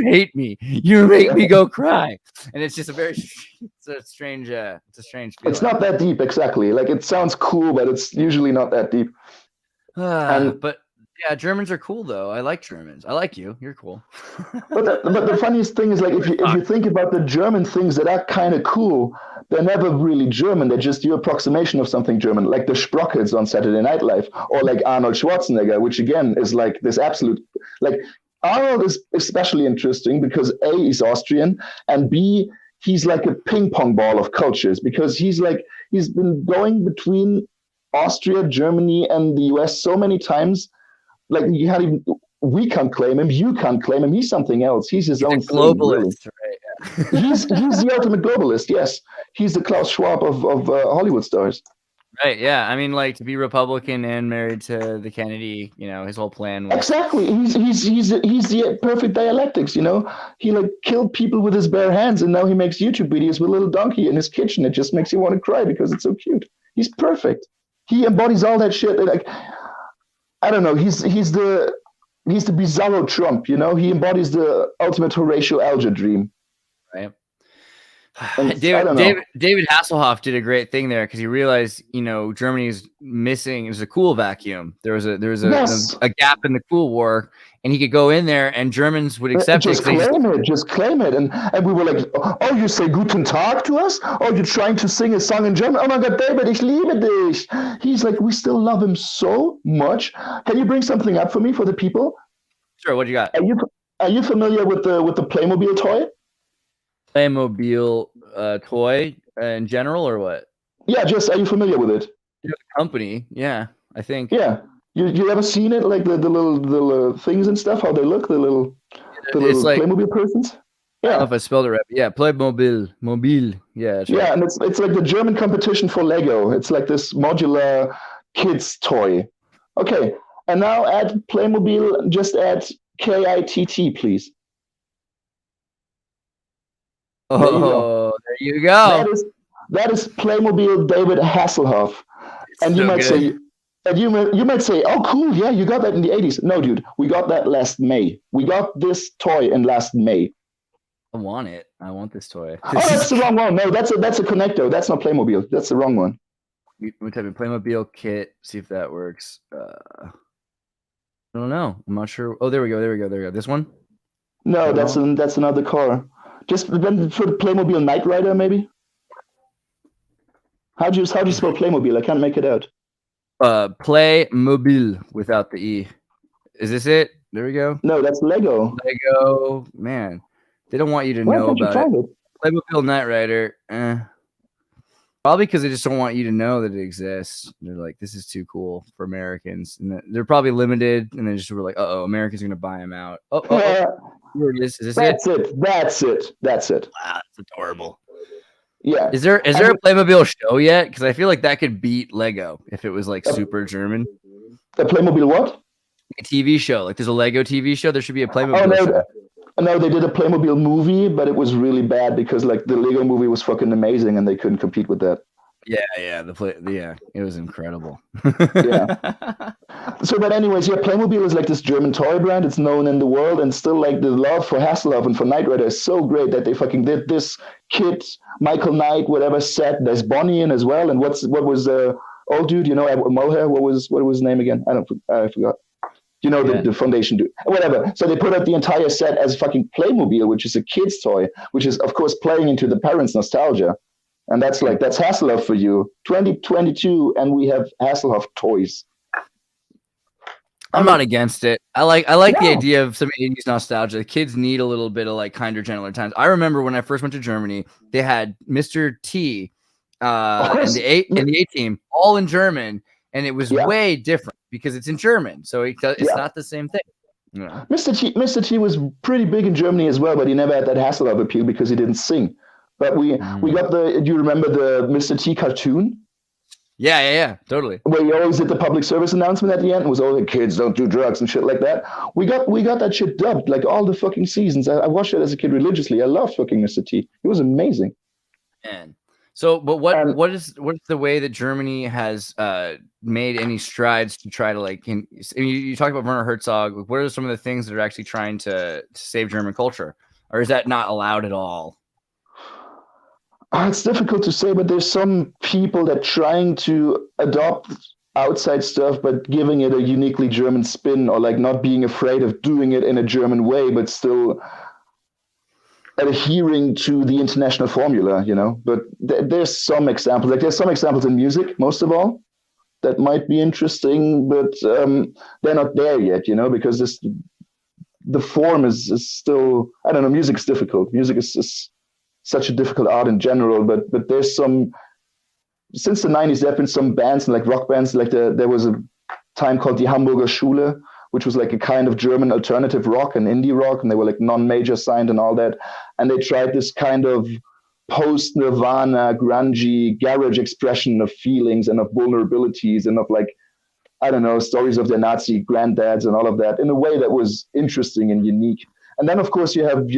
hate me, you make me go cry, and it's just a strange feeling. It's not that deep, exactly. Like, it sounds cool, but it's usually not that deep. But yeah, Germans are cool though. I like Germans. I like you. You're cool. but the funniest thing is, like, if you think about the German things that are kind of cool, they're never really German. They're just your approximation of something German, like the Sprockets on Saturday Night Live, or like Arnold Schwarzenegger, which again is like this absolute, like, Arnold is especially interesting because A, he's Austrian, and B, he's like a ping pong ball of cultures, because he's been going between Austria, Germany, and the US so many times. Like, we can't claim him. You can't claim him. He's something else. He's his own globalist, thing, really. Right? he's the ultimate globalist. Yes, he's the Klaus Schwab of Hollywood stars. Right. Yeah. I mean, like to be Republican and married to the Kennedy, his whole plan was Exactly. He's the perfect dialectics. He like killed people with his bare hands, and now he makes YouTube videos with a little donkey in his kitchen. It just makes you want to cry because it's so cute. He's perfect. He embodies all that shit. Like, I don't know. He's the bizarro Trump. He embodies the ultimate Horatio Alger dream. Right. David Hasselhoff did a great thing there because he realized, Germany's missing. It was a cool vacuum. There was a gap in the Cool War, and he could go in there, and Germans would accept it. Just claim it, and we were like, oh, you say Guten Tag to us? Oh, you're trying to sing a song in German? Oh my God, David, ich liebe dich. He's like, we still love him so much. Can you bring something up for me for the people? Sure. What do you got? Are you familiar with the Playmobil toy? Playmobil toy in general, or what? Yeah, are you familiar with it? The company, yeah, I think. Yeah, you ever seen it? Like the little things and stuff, how they look, the little like, Playmobil persons. Yeah, I don't know if I spelled it right. But yeah, Playmobil, mobile. Yeah, that's right. Yeah, and it's like the German competition for Lego. It's like this modular kids toy. Okay, and now add Playmobil. Just add KITT, please. Oh, there you go. That is Playmobil David Hasselhoff. And you might say, you might say, oh, cool, yeah, you got that in the 80s. No, dude, we got that last May. We got this toy in last May. I want it. I want this toy. Oh, that's the wrong one. No, that's a Connecto. That's not Playmobil. That's the wrong one. We type in Playmobil kit. See if that works. I don't know. I'm not sure. Oh, there we go. This one? No, that's another car. Just then for the Playmobil Knight Rider, maybe. How do you spell Playmobil? I can't make it out. Playmobil without the E. Is this it? There we go. No, that's Lego. Lego, man. They don't want you to know about it. Playmobil Knight Rider. Probably because they just don't want you to know that it exists. They're like, this is too cool for Americans. And they're probably limited. And they just were like, Americans are going to buy them out. Oh. Here it is. Is this That's it. Wow, that's adorable. Yeah. Is there a Playmobil show yet? Because I feel like that could beat Lego if it was like super German. A Playmobil what? A TV show. Like there's a Lego TV show. There should be a Playmobil show. No, they did a Playmobil movie, but it was really bad because like the Lego movie was fucking amazing and they couldn't compete with that. Yeah, it was incredible. Yeah. So, but anyways, yeah, Playmobil is like this German toy brand. It's known in the world, and still like the love for Hasselhoff and for Knight Rider is so great that they fucking did this kit, Michael Knight, whatever set. There's Bonnie in as well, and what was old dude? Mohair. What was his name again? I forgot. The foundation dude, whatever. So they put out the entire set as fucking Playmobil, which is a kid's toy, which is of course playing into the parents' nostalgia. And that's Hasselhoff for you. 2022, and we have Hasselhoff toys. I'm not against it. I like the idea of some 80s nostalgia. The kids need a little bit of like kinder, gentler times. I remember when I first went to Germany, they had Mr. T and the A team all in German, and it was way different because it's in German, so it's not the same thing. Yeah. Mr. T was pretty big in Germany as well, but he never had that Hasselhoff appeal because he didn't sing. But we got do you remember the Mr. T cartoon? Yeah, totally. Where he always did the public service announcement at the end. It was all the kids don't do drugs and shit like that. We got that shit dubbed like all the fucking seasons. I watched it as a kid religiously. I loved fucking Mr. T. It was amazing. Man. So, but what is the way that Germany has made any strides to try to like? You talk about Werner Herzog. What are some of the things that are actually trying to save German culture, or is that not allowed at all? It's difficult to say, but there's some people that trying to adopt outside stuff, but giving it a uniquely German spin, or like not being afraid of doing it in a German way, but still adhering to the international formula, But there's some examples. Like there's some examples in music, most of all, that might be interesting, but they're not there yet, because the form is still. I don't know. Music is difficult. Music is such a difficult art in general, but there's some, since the 90s, there have been some bands, like rock bands, like there was a time called the Hamburger Schule, which was like a kind of German alternative rock and indie rock, and they were like non-major signed and all that. And they tried this kind of post-Nirvana, grungy, garage expression of feelings and of vulnerabilities and of like, I don't know, stories of their Nazi granddads and all of that in a way that was interesting and unique. And then, of course, you have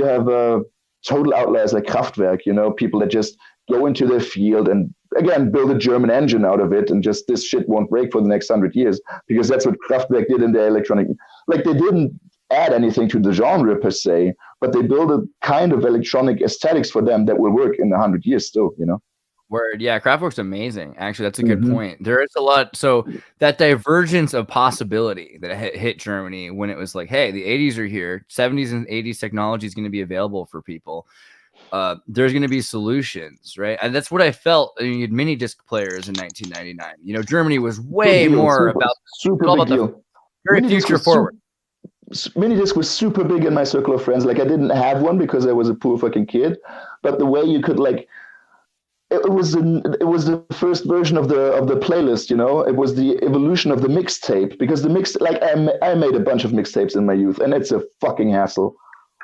total outliers like Kraftwerk, you know, people that just go into their field and, again, build a German engine out of it and just this shit won't break for the next 100 years, because that's what Kraftwerk did in their electronic. Like, they didn't add anything to the genre per se, but they build a kind of electronic aesthetics for them that will work in 100 years still, you know? Word. Yeah, Kraftwerk's amazing. Actually, that's a good point. There is a lot. So that divergence of possibility that hit Germany when it was like, hey, the 80s are here, 70s and 80s technology is going to be available for people. There's going to be solutions, right? And that's what I felt. I mean, you had mini disc players in 1999. You know, Germany was way more about the very future forward. Minidisc was super big in my circle of friends. Like, I didn't have one because I was a poor fucking kid, but the way you could like, it was the first version of the playlist, you know. It was the evolution of the mixtape, because the mix, like, I made a bunch of mixtapes in my youth, and it's a fucking hassle.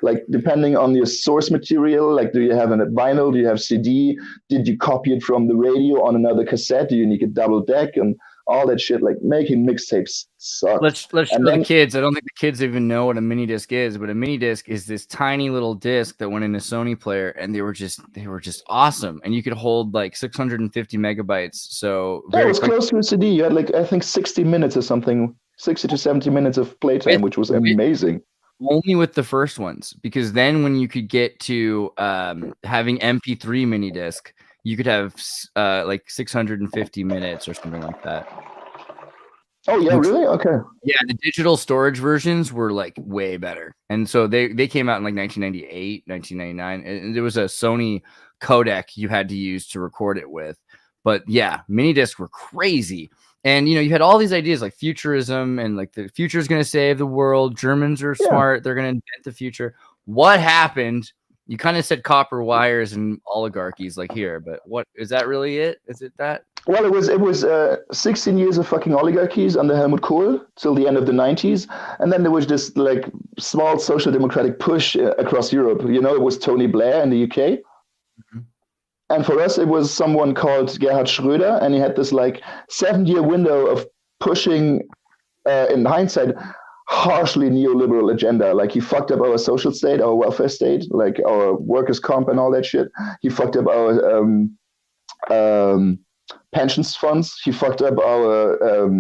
Like, depending on your source material, like, do you have a vinyl? Do you have CD? Did you copy it from the radio on another cassette? Do you need a double deck and all that shit? Like, making mixtapes sucks. Let's show the kids. I don't think the kids even know what a mini disc is, but a mini disc is this tiny little disc that went in a Sony player, and they were just awesome. And you could hold like 650 megabytes. So it was close to a CD. You had like, I think 60 minutes or something, 60 to 70 minutes of playtime, which was amazing. Only with the first ones, because then when you could get to having MP3 mini disc, you could have like 650 minutes or something like that. Oh yeah, really? Okay. Yeah, the digital storage versions were like way better, and so they came out in like 1998, 1999, and there was a Sony codec you had to use to record it with. But yeah, mini discs were crazy. And, you know, you had all these ideas like futurism and like the future is going to save the world. Germans are smart. They're going to invent the future. What happened? You kind of said copper wires and oligarchies like here, but what is that really it? Is it that? Well, it was 16 years of fucking oligarchies under Helmut Kohl till the end of the 90s. And then there was this like small social democratic push across Europe. You know, it was Tony Blair in the UK. And for us, it was someone called Gerhard Schröder, and he had this like 7-year window of pushing, in hindsight, harshly neoliberal agenda. Like, he fucked up our social state, our welfare state, like our workers' comp and all that shit. He fucked up our pensions funds. He fucked up our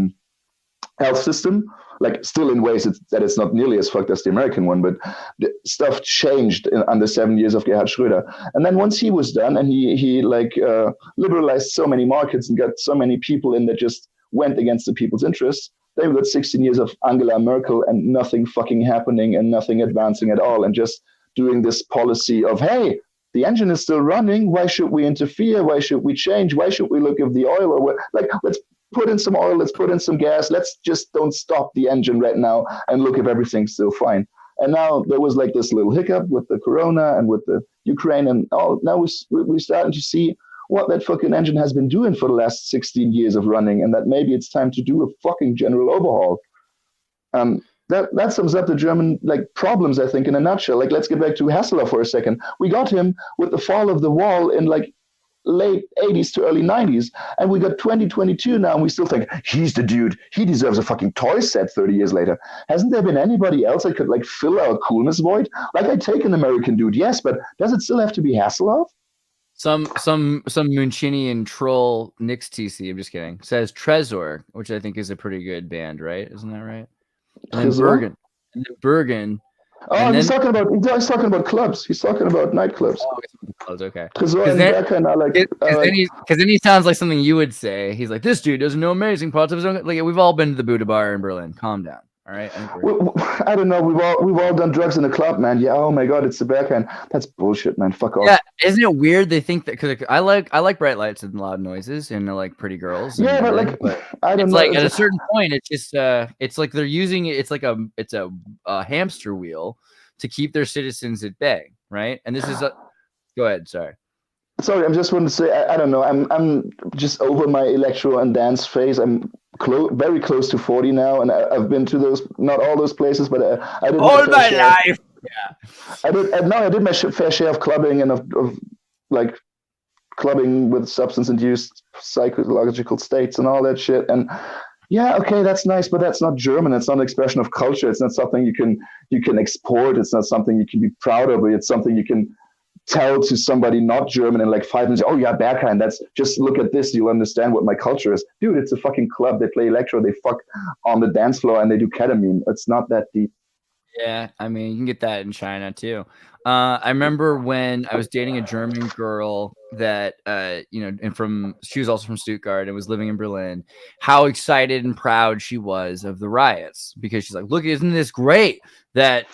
health system. Like, still in ways that it's not nearly as fucked as the American one, but the stuff changed under 7 years of Gerhard Schröder. And then once he was done, and he liberalized so many markets and got so many people in that just went against the people's interests, they got 16 years of Angela Merkel and nothing fucking happening and nothing advancing at all, and just doing this policy of, hey, the engine is still running. Why should we interfere? Why should we change? Why should we look if the oil or what? Like, let's put in some oil, let's put in some gas, let's just don't stop the engine right now and look if everything's still fine. And now there was like this little hiccup with the corona and with the Ukraine and all. Now we're starting to see what that fucking engine has been doing for the last 16 years of running, and that maybe it's time to do a fucking general overhaul. That sums up the German like problems, I think, in a nutshell. Like, let's get back to Hasselhoff for a second. We got him with the fall of the wall in like late 80s to early 90s, and we got 2022 now, and we still think he's the dude, he deserves a fucking toy set 30 years later. Hasn't there been anybody else that could like fill our coolness void? Like, I take an American dude, yes, but does it still have to be Hasselhoff? Some Munchinian troll Nix TC, I'm just kidding, says Trezor, which I think is a pretty good band, right? Isn't that right? And then Bergen. And then Bergen. Oh, he's talking about clubs. He's talking about nightclubs. Oh, clubs, okay. Because then he sounds like something you would say. He's like, this dude doesn't know amazing parts of his own. Like, we've all been to the Buddha Bar in Berlin. Calm down. All right. I don't know. We've all done drugs in the club, man. Yeah. Oh my God, it's the Berghain. That's bullshit, man. Fuck off. Yeah. Isn't it weird? They think that because I like bright lights and loud noises and I like pretty girls. Yeah, but like, I don't know. Like at a certain point, it's just it's like they're using it. It's like it's a hamster wheel to keep their citizens at bay, right? And this is go ahead. Sorry, I'm just wanting to say I don't know. I'm just over my electro and dance phase. I'm very close to 40 now, and I've been to those, not all those places, but I did all my life. Yeah, I did my fair share of clubbing and of like clubbing with substance-induced psychological states and all that shit. And yeah, okay, that's nice, but that's not German. It's not an expression of culture. It's not something you can export. It's not something you can be proud of. It's something you can tell to somebody not German in like 5 minutes. Oh yeah, Berghain. That's just look at this. You'll understand what my culture is, dude. It's a fucking club. They play electro. They fuck on the dance floor and they do ketamine. It's not that deep. Yeah, I mean, you can get that in China too. I remember when I was dating a German girl that, and she was also from Stuttgart and was living in Berlin, how excited and proud she was of the riots, because she's like, look, isn't this great that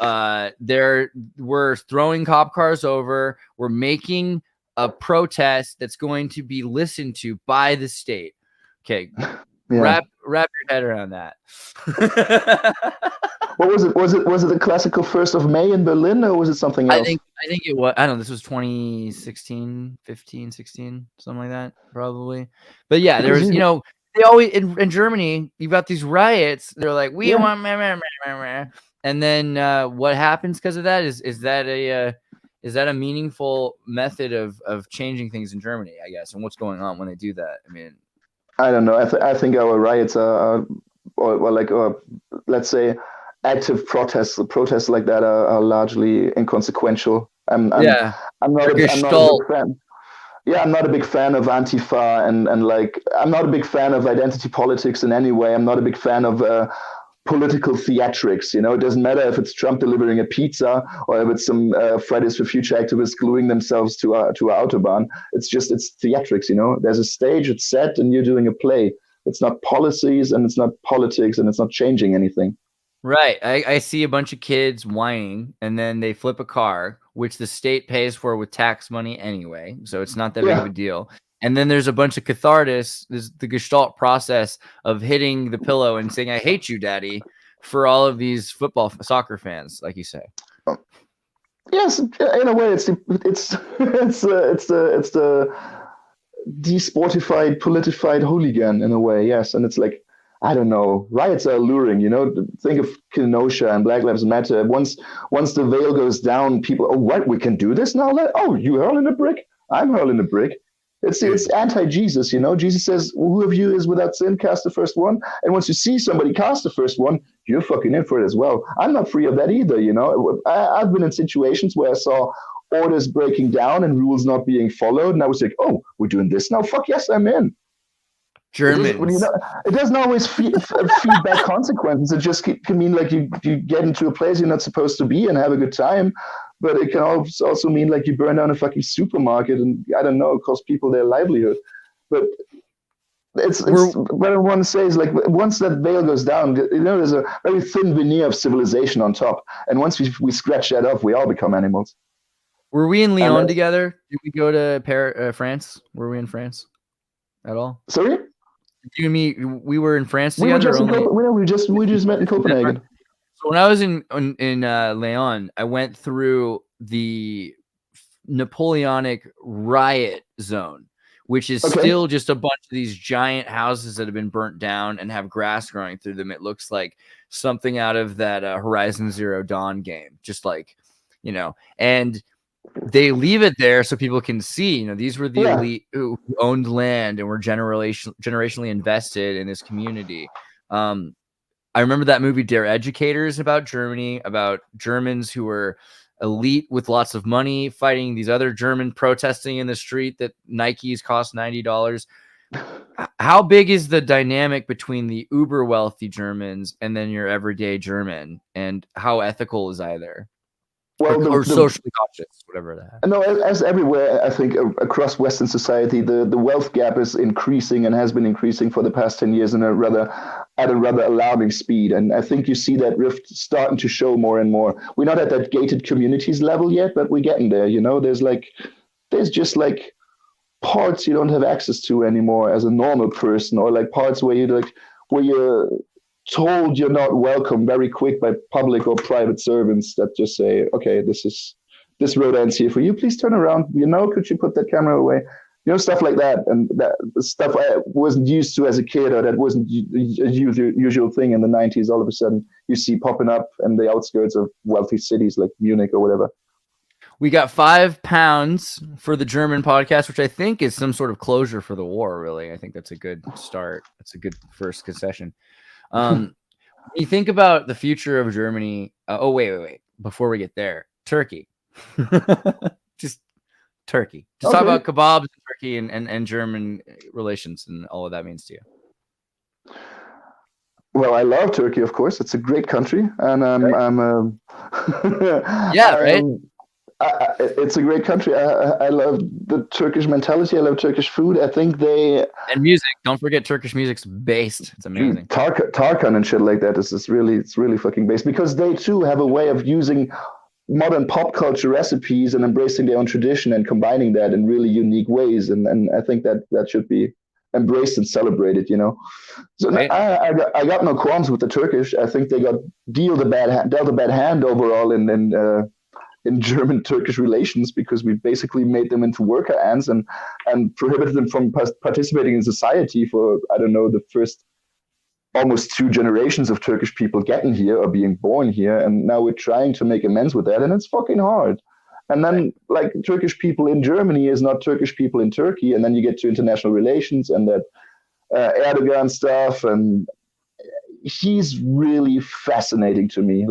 we're throwing cop cars over, we're making a protest that's going to be listened to by the state. Okay, yeah. Wrap your head around that. What was it? Was it the classical 1st of May in Berlin, or was it something else? I think it was. I don't know. This was 2016, 15, 16, something like that, probably. But yeah, there was. They always in Germany. You've got these riots. They're like, we want, and then what happens because of that is that a meaningful method of changing things in Germany, I guess, and what's going on when they do that? I mean, I don't know. I think our riots are let's say, active protests like that are largely inconsequential. I'm not a big fan. Yeah, I'm not a big fan of Antifa and like, I'm not a big fan of identity politics in any way. I'm not a big fan of political theatrics. It doesn't matter if it's Trump delivering a pizza or if it's some Fridays for Future activists gluing themselves to our Autobahn. It's theatrics. There's a stage, it's set, and you're doing a play. It's not policies and it's not politics and it's not changing anything. Right. I see a bunch of kids whining and then they flip a car, which the state pays for with tax money anyway. So it's not that big of a deal. And then there's a bunch of cathartists. There's the Gestalt process of hitting the pillow and saying, I hate you, daddy, for all of these soccer fans, like you say. Yes, in a way, it's the desportified, politified hooligan in a way. Yes. And it's like, I don't know. Riots are alluring, Think of Kenosha and Black Lives Matter. Once the veil goes down, people, oh, what? We can do this now? Oh, you hurling a brick? I'm hurling a brick. It's anti-Jesus, Jesus says, who of you is without sin, cast the first one. And once you see somebody cast the first one, you're fucking in for it as well. I'm not free of that either, I've been in situations where I saw orders breaking down and rules not being followed, and I was like, oh, we're doing this now? Fuck yes, I'm in. Germans. It doesn't always feedback consequences. It just can mean like you get into a place you're not supposed to be and have a good time, but it can also mean like you burn down a fucking supermarket and I don't know, cost people their livelihood. But it's what I want to say is like once that veil goes down, there's a very thin veneer of civilization on top, and once we scratch that off, we all become animals. Were we in Lyon together? Did we go to France? Were we in France at all? Sorry? You and me, we were in France together. We just met in Copenhagen. So when I was in Lyon, I went through the Napoleonic riot zone, which is still just a bunch of these giant houses that have been burnt down and have grass growing through them. It looks like something out of that Horizon Zero Dawn game, just like, and they leave it there so people can see, these were the elite who owned land and were generationally invested in this community. I remember that movie Dare Educators about Germany, about Germans who were elite with lots of money fighting these other German protesting in the street that Nikes cost $90. How big is the dynamic between the uber wealthy Germans and then your everyday German, and how ethical is either? Well, or socially conscious, whatever that. No, as everywhere, I think across Western society, the wealth gap is increasing and has been increasing for the past 10 years at a rather alarming speed. And I think you see that rift starting to show more and more. We're not at that gated communities level yet, but we're getting there. There's just like parts you don't have access to anymore as a normal person, or like parts where you're told you're not welcome very quick by public or private servants that just say, okay, this road ends here for you. Please turn around. Could you put that camera away? stuff like that, and that stuff I wasn't used to as a kid, or that wasn't a usual thing in the 90s. All of a sudden, you see popping up in the outskirts of wealthy cities like Munich or whatever. We got £5 for the German podcast, which I think is some sort of closure for the war. Really, I think that's a good start. That's a good first concession. When you think about the future of Germany, wait. Before we get there, Turkey. Just Turkey. Just talk about kebabs in Turkey and German relations and all of that means to you. Well, I love Turkey, of course. It's a great country, and it's a great country. I love the Turkish mentality. I love Turkish food. I think and music. Don't forget Turkish music's based. It's amazing. Tarkan and shit like that it's really fucking based, because they too have a way of using modern pop culture recipes and embracing their own tradition and combining that in really unique ways. And I think that should be embraced and celebrated, So right. I got no qualms with the Turkish. I think they got dealt a bad hand overall in German-Turkish relations, because we basically made them into worker ants and prohibited them from participating in society for, I don't know, the first almost 2 generations of Turkish people getting here or being born here. And now we're trying to make amends with that, and it's fucking hard. And then, like, Turkish people in Germany is not Turkish people in Turkey. And then you get to international relations and that Erdogan stuff. And he's really fascinating to me.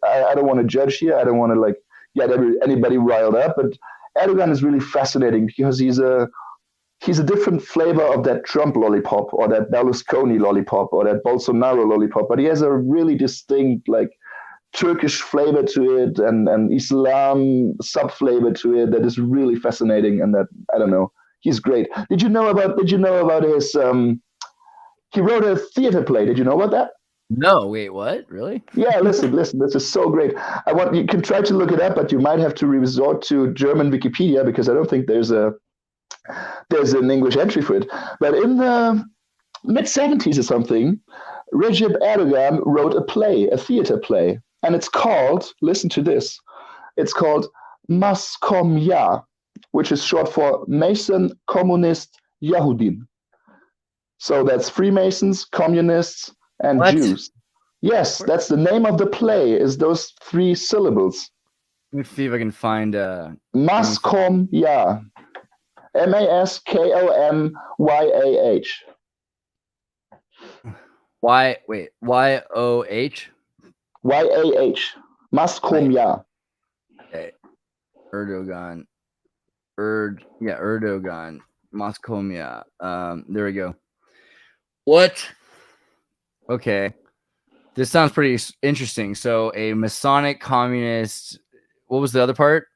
I don't want to judge here. I don't want to, get anybody riled up. But Erdogan is really fascinating because he's a different flavor of that Trump lollipop or that Berlusconi lollipop or that Bolsonaro lollipop. But he has a really distinct, Turkish flavor to it and Islam sub-flavor to it that is really fascinating, and that, I don't know, he's great. Did you know about his he wrote a theater play? Did you know about that? No, wait, what? Really? Yeah, listen, this is so great. You can try to look it up, but you might have to resort to German Wikipedia, because I don't think there's an English entry for it. But in the mid-70s or something, Recep Erdogan wrote a theater play. And it's called, listen to this, it's called Maskomya, which is short for Mason, Communist, Yahudin. So that's Freemasons, Communists, and Jews. Yes, that's the name of the play, is those 3 syllables. Let me see if I can find... Maskomya. Maskomyah. Y-O-H? Yah. Maskomya. Okay. Erdogan. Erdogan. Maskomya. There we go. What? Okay. This sounds pretty interesting. So a Masonic communist. What was the other part?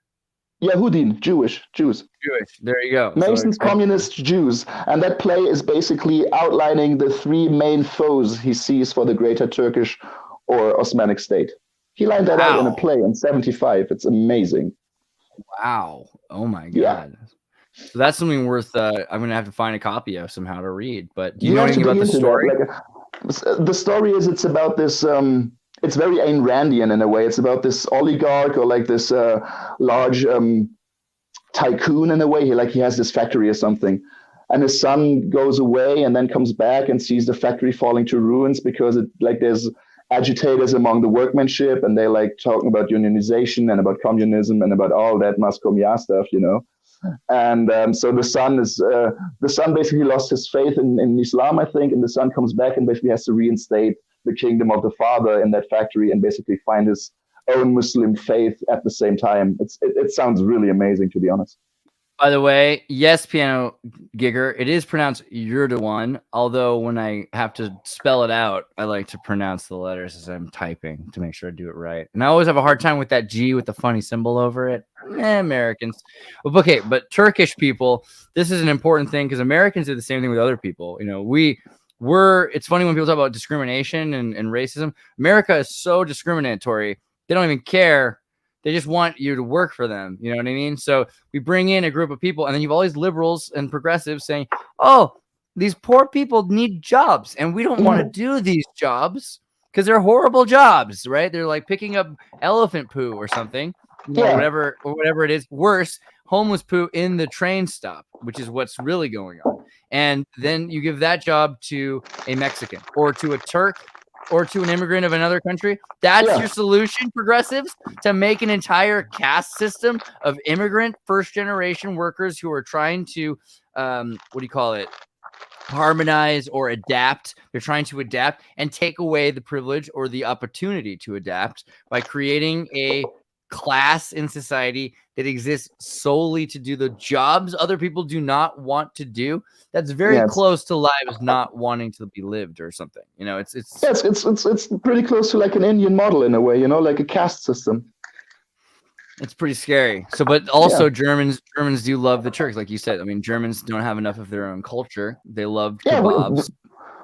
Yahudin, Jews. There you go. Masons, communists, Jews. And that play is basically outlining the 3 main foes he sees for the greater Turkish or Osmanic state. He lined that out in a play in 75. It's amazing. Wow. Oh my God. Yeah. So that's something worth, I'm going to have to find a copy of somehow to read. But do you know anything about the story? The story is, it's about this, it's very Ayn Randian in a way. It's about this oligarch or this large tycoon in a way. He has this factory or something. And his son goes away and then comes back and sees the factory falling to ruins because there's agitators among the workmanship, and they talking about unionization and about communism and about all that Maskomya stuff, And so the son basically lost his faith in Islam, I think, and the son comes back and basically has to reinstate the kingdom of the father in that factory and basically find his own Muslim faith at the same time. It sounds really amazing, to be honest. By the way, yes, Piano Gigger, it is pronounced Erdogan, although when I have to spell it out, I like to pronounce the letters as I'm typing to make sure I do it right. And I always have a hard time with that G with the funny symbol over it. Americans. Okay, but Turkish people, this is an important thing because Americans do the same thing with other people. It's funny when people talk about discrimination and racism. America is so discriminatory. They don't even care. They just want you to work for them. You know what I mean? So we bring in a group of people, and then you have all these liberals and progressives saying, oh, these poor people need jobs, and we don't want to do these jobs because they're horrible jobs, right? They're like picking up elephant poo or something, or whatever it is. Worse, homeless poo in the train stop, which is what's really going on. And then you give that job to a Mexican or to a Turk or to an immigrant of another country. That's your solution, progressives, to make an entire caste system of immigrant first-generation workers who are trying to, harmonize or adapt. They're trying to adapt and take away the privilege or the opportunity to adapt by creating a class in society that exists solely to do the jobs other people do not want to do. That's very close to lives not wanting to be lived or something. You know, it's pretty close to like an Indian model in a way, you know, like a caste system. It's pretty scary. So, but also Germans do love the Turks, like you said. I mean, Germans don't have enough of their own culture. They love kebabs.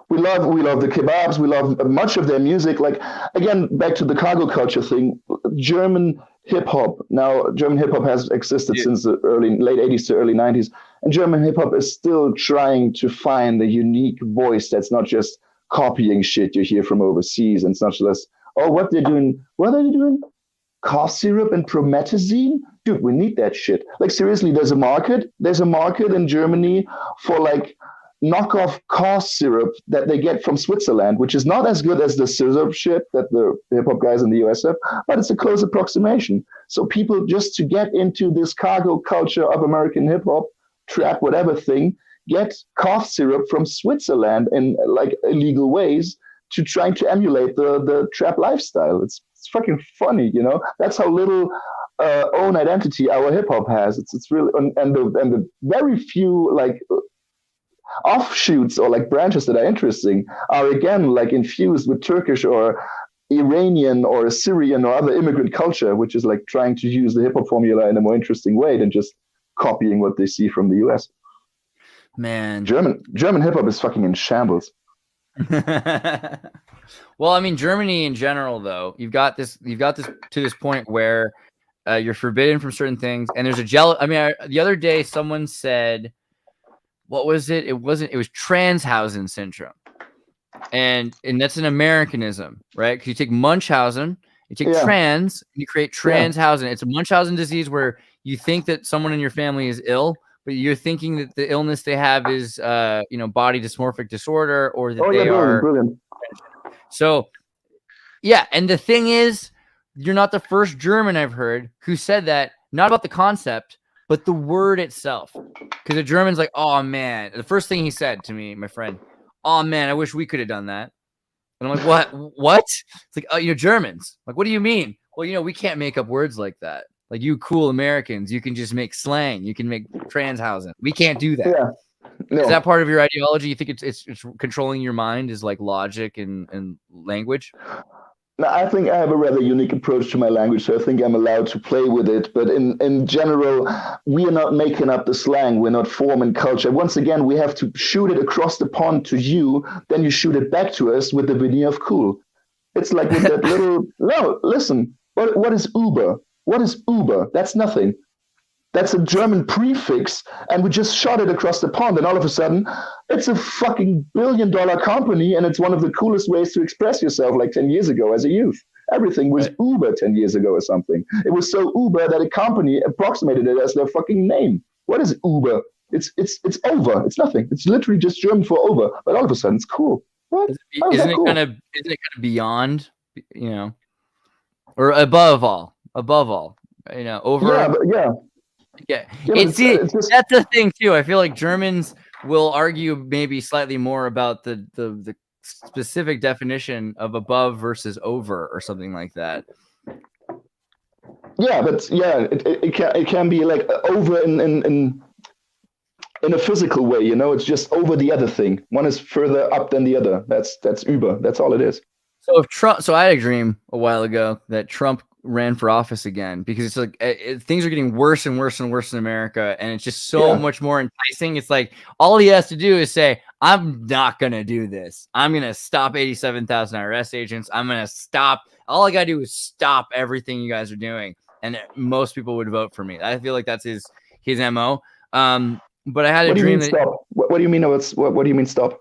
We love the kebabs. We love much of their music. Like, again, back to the cargo culture thing. German hip hop. Now, German hip hop has existed since the late 80s to early 90s, and German hip hop is still trying to find a unique voice that's not just copying shit you hear from overseas, and it's not just what are they doing? Cough syrup and promethazine? Dude, we need that shit. Like, seriously, there's a market in Germany for like knockoff cough syrup that they get from Switzerland, which is not as good as the syrup shit that the hip hop guys in the US have, but it's a close approximation. So people, just to get into this cargo culture of American hip hop, trap, whatever thing, get cough syrup from Switzerland in like illegal ways to trying to emulate the trap lifestyle. It's fucking funny, you know. That's how little own identity our hip hop has. It's really and the very few like offshoots or like branches that are interesting are again like infused with Turkish or Iranian or Syrian or other immigrant culture, which is like trying to use the hip hop formula in a more interesting way than just copying what they see from the US. Man, German hip hop is fucking in shambles. Well, I mean, Germany in general, though, you've got this to this point where you're forbidden from certain things, and there's the other day someone said, what was it? It was Transhausen syndrome, and that's an Americanism, right? Because you take Munchausen, you take trans, and you create Transhausen. It's a Munchausen disease where you think that someone in your family is ill, but you're thinking that the illness they have is, body dysmorphic disorder, or that they are. Brilliant. So, yeah. And the thing is, you're not the first German I've heard who said that, not about the concept, but the word itself. Because the German's like, oh man, the first thing he said to me, my friend, oh man, I wish we could have done that. And I'm like, what? It's like, Germans. Like, what do you mean? Well, we can't make up words like that. Like, you cool Americans, you can just make slang. You can make Transhausen. We can't do that. Yeah. No. Is that part of your ideology? You think it's controlling your mind is like logic and language? No, I think I have a rather unique approach to my language, so I think I'm allowed to play with it. But in general, we are not making up the slang. We're not forming culture. Once again, we have to shoot it across the pond to you, then you shoot it back to us with the veneer of cool. It's like with that little... No, listen. What is Uber? What is Uber? That's nothing. That's a German prefix, and we just shot it across the pond, and all of a sudden, it's a fucking billion-dollar company, and it's one of the coolest ways to express yourself, like 10 years ago as a youth. Everything was Uber 10 years ago or something. It was so Uber that a company approximated it as their fucking name. What is Uber? It's over. It's nothing. It's literally just German for over, but all of a sudden, it's cool. What? Isn't it kind of beyond, or above all, over? Yeah. That's the thing too. I feel like Germans will argue maybe slightly more about the specific definition of above versus over or something like that. Yeah, but it can be like over in a physical way, it's just over the other thing. One is further up than the other. That's Uber. That's all it is. So I had a dream a while ago that Trump ran for office again, because it's like things are getting worse and worse and worse in America, and it's just so much more enticing. It's like all he has to do is say, I'm not gonna do this. I'm gonna stop 87,000 IRS agents. I'm gonna stop. All I gotta do is stop everything you guys are doing, and most people would vote for me. I feel like that's his MO. But I had a dream that. Stop? What do you mean? What do you mean stop?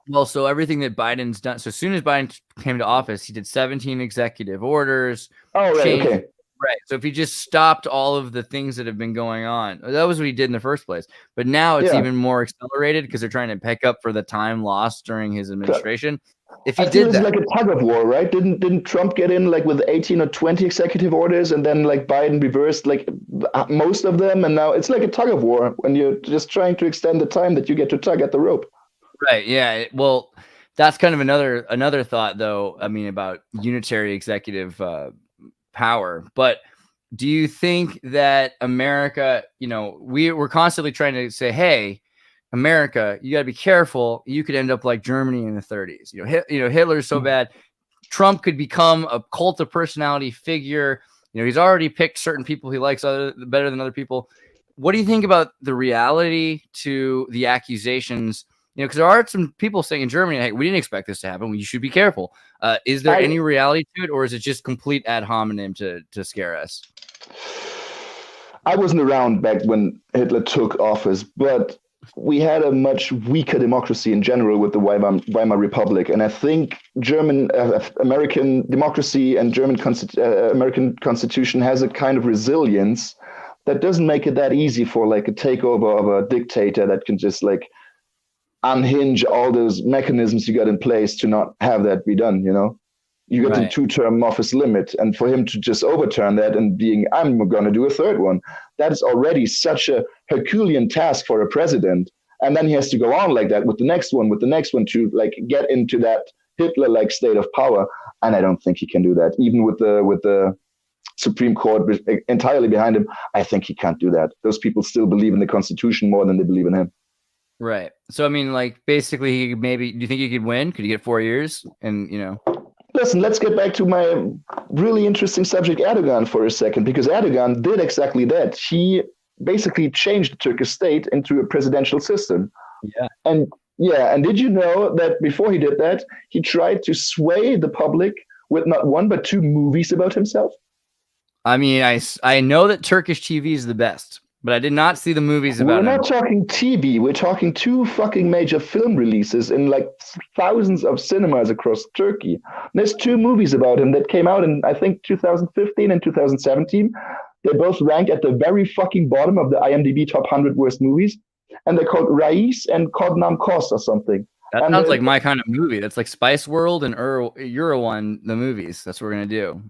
Well, so everything that Biden's done. So as soon as Biden came to office, he did 17 executive orders. Oh, right, okay. Right. So if he just stopped all of the things that have been going on, that was what he did in the first place. But now it's even more accelerated because they're trying to pick up for the time lost during his administration. If he did it's that, like a tug of war, right? Didn't Trump get in like with 18 or 20 executive orders, and then like Biden reversed like most of them, and now it's like a tug of war when you're just trying to extend the time that you get to tug at the rope. Right. Yeah. Well, that's kind of another thought, though. I mean, about unitary executive power. But do you think that America, we're constantly trying to say, hey, America, you got to be careful. You could end up like Germany in the 30s. Hitler's so bad. Trump could become a cult of personality figure. He's already picked certain people he likes better than other people. What do you think about the reality to the accusations? Because there are some people saying in Germany, hey, we didn't expect this to happen. You should be careful. Is there any reality to it, or is it just complete ad hominem to scare us? I wasn't around back when Hitler took office, but we had a much weaker democracy in general with the Weimar Republic. And I think American democracy and American Constitution has a kind of resilience that doesn't make it that easy for like a takeover of a dictator that can just like unhinge all those mechanisms you got in place to not have that be done, You got the 2-term office limit, and for him to just overturn that and I'm going to do a third one, that is already such a Herculean task for a president. And then he has to go on like that with the next one to like get into that Hitler-like state of power. And I don't think he can do that, even with the Supreme Court entirely behind him. I think he can't do that. Those people still believe in the Constitution more than they believe in him. Right. So I mean, like basically, maybe do you think he could win? Could he get 4 years? And Listen, let's get back to my really interesting subject, Erdogan, for a second, because Erdogan did exactly that. He basically changed the Turkish state into a presidential system. Yeah. And did you know that before he did that, he tried to sway the public with not one but 2 movies about himself? I mean, I know that Turkish TV is the best, but I did not see the movies about him. We're not talking TV. We're talking 2 fucking major film releases in like thousands of cinemas across Turkey. There's 2 movies about him that came out in, I think, 2015 and 2017. They're both ranked at the very fucking bottom of the IMDb top 100 worst movies. And they're called Rais and Kodnam Kos or something. That sounds like my kind of movie. That's like Spice World and Euroone, the movies. That's what we're going to do.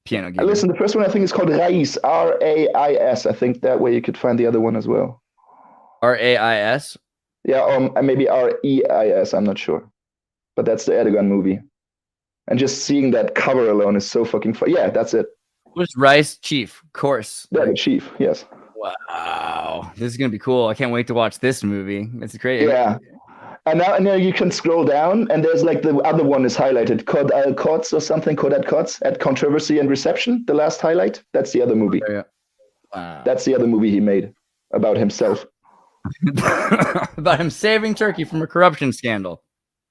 Piano game. Listen, the first one I think is called Rais, R-A-I-S. I think that way you could find the other one as well. R-A-I-S? Yeah, maybe R-E-I-S. I'm not sure. But that's the Erdogan movie. And just seeing that cover alone is so fucking fun. Yeah, that's it. What's Rice? Chief, of course. Yeah, the Chief, yes. Wow. This is going to be cool. I can't wait to watch this movie. It's great. Yeah. And now you can scroll down, and there's like the other one is highlighted, Kod al-Kots or something, Kod al-Kots, at Controversy and Reception, the last highlight. That's the other movie. Yeah. Wow. That's the other movie he made about himself. About him saving Turkey from a corruption scandal.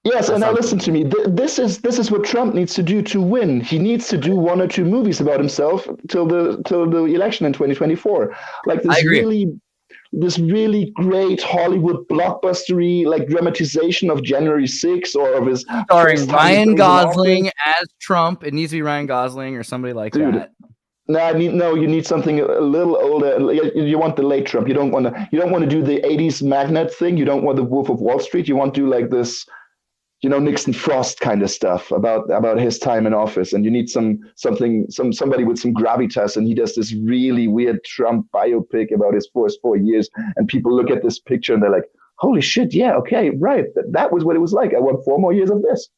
Yes, and now listen to me. This is what Trump needs to do to win. He needs to do 1 or 2 movies about himself till the election in 2024. Like this really great Hollywood blockbustery like dramatization of January 6th or of his starring Ryan Gosling as Trump. It needs to be Ryan Gosling or somebody like that. No, you need something a little older. You want the late Trump. You don't want to do the 80s magnate thing. You don't want the Wolf of Wall Street. You want to do like this, Nixon Frost kind of stuff about his time in office. And you need somebody with some gravitas. And he does this really weird Trump biopic about his first 4 years. And people look at this picture and they're like, holy shit. Yeah. Okay. Right. That was what it was like. I want 4 more years of this.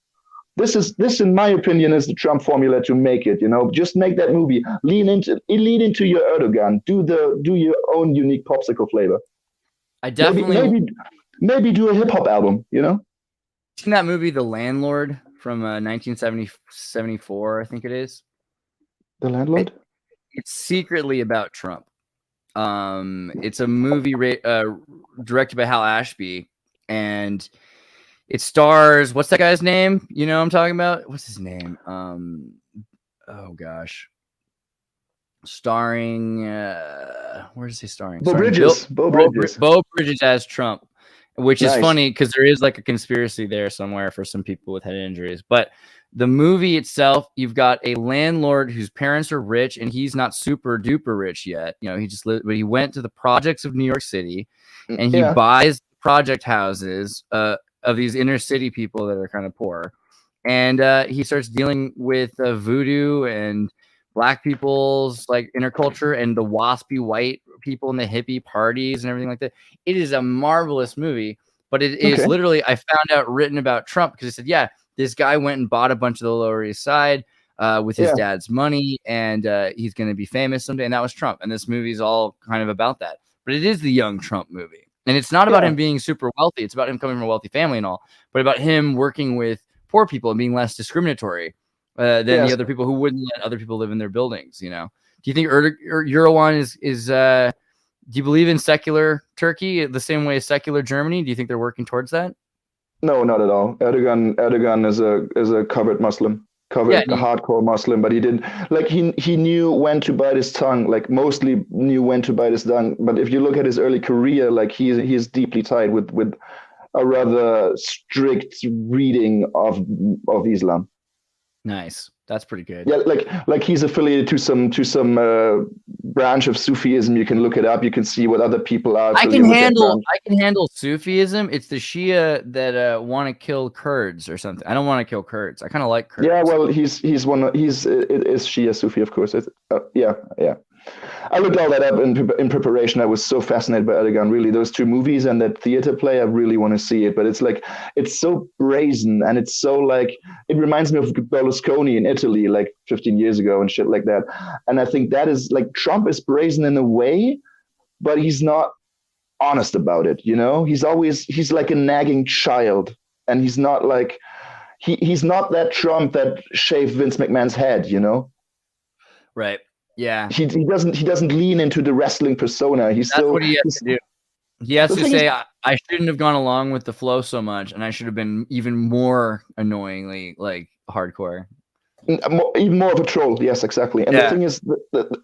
This, in my opinion, is the Trump formula to make it. Just make that movie. Lean into your Erdogan. Do your own unique popsicle flavor. I definitely maybe do a hip hop album. Seen that movie, The Landlord, from 1974, I think it is. The Landlord? It's secretly about Trump. It's a movie directed by Hal Ashby, and it stars, what's that guy's name? You know what I'm talking about? What's his name? Oh gosh. Starring, where is he starring? Bo Bridges. Bo Bridges as Trump. which is funny because there is like a conspiracy there somewhere for some people with head injuries. But the movie itself, you've got a landlord whose parents are rich and he's not super duper rich yet. You know, he just lived, but he went to the projects of New York City and he buys project houses of these inner city people that are kind of poor. And he starts dealing with voodoo and Black people's like inner culture and the waspy white people and the hippie parties and everything like that. It is a marvelous movie, but it is literally, I found out, written about Trump because it said, yeah, this guy went and bought a bunch of the Lower East Side with his dad's money, and he's going to be famous someday. And that was Trump. And this movie is all kind of about that. But it is the young Trump movie. And it's not about him being super wealthy. It's about him coming from a wealthy family and all, but about him working with poor people and being less discriminatory than the other people who wouldn't let other people live in their buildings. You know, do you think Erdogan is do you believe in secular Turkey the same way as secular Germany? Do you think they're working towards that? No, not at all. Erdogan is a covered Muslim, hardcore Muslim, but he didn't like he knew when to bite his tongue, like mostly knew when to bite his tongue. But if you look at his early career, like he's deeply tied with a rather strict reading of Islam. Nice. That's pretty good. Yeah, like he's affiliated to some branch of Sufism. You can look it up. You can see what other people are. I can handle Sufism. It's the Shia that want to kill Kurds or something. I don't want to kill Kurds. I kind of like Kurds. Yeah, well, it is Shia Sufi, of course. Yeah. I looked all that up in preparation. I was so fascinated by Erdogan, really. Those two movies and that theater play, I really want to see it. But it's like, it's so brazen and it's so like, it reminds me of Berlusconi in Italy, like 15 years ago and shit like that. And I think that is like, Trump is brazen in a way, but he's not honest about it, you know? He's like a nagging child. And he's not like, he's not that Trump that shaved Vince McMahon's head, you know? Right. Yeah, he doesn't lean into the wrestling persona. That's what he has to do. He has to say, I shouldn't have gone along with the flow so much, and I should have been even more annoyingly like hardcore. Even more of a troll. Yes, exactly. And the thing is,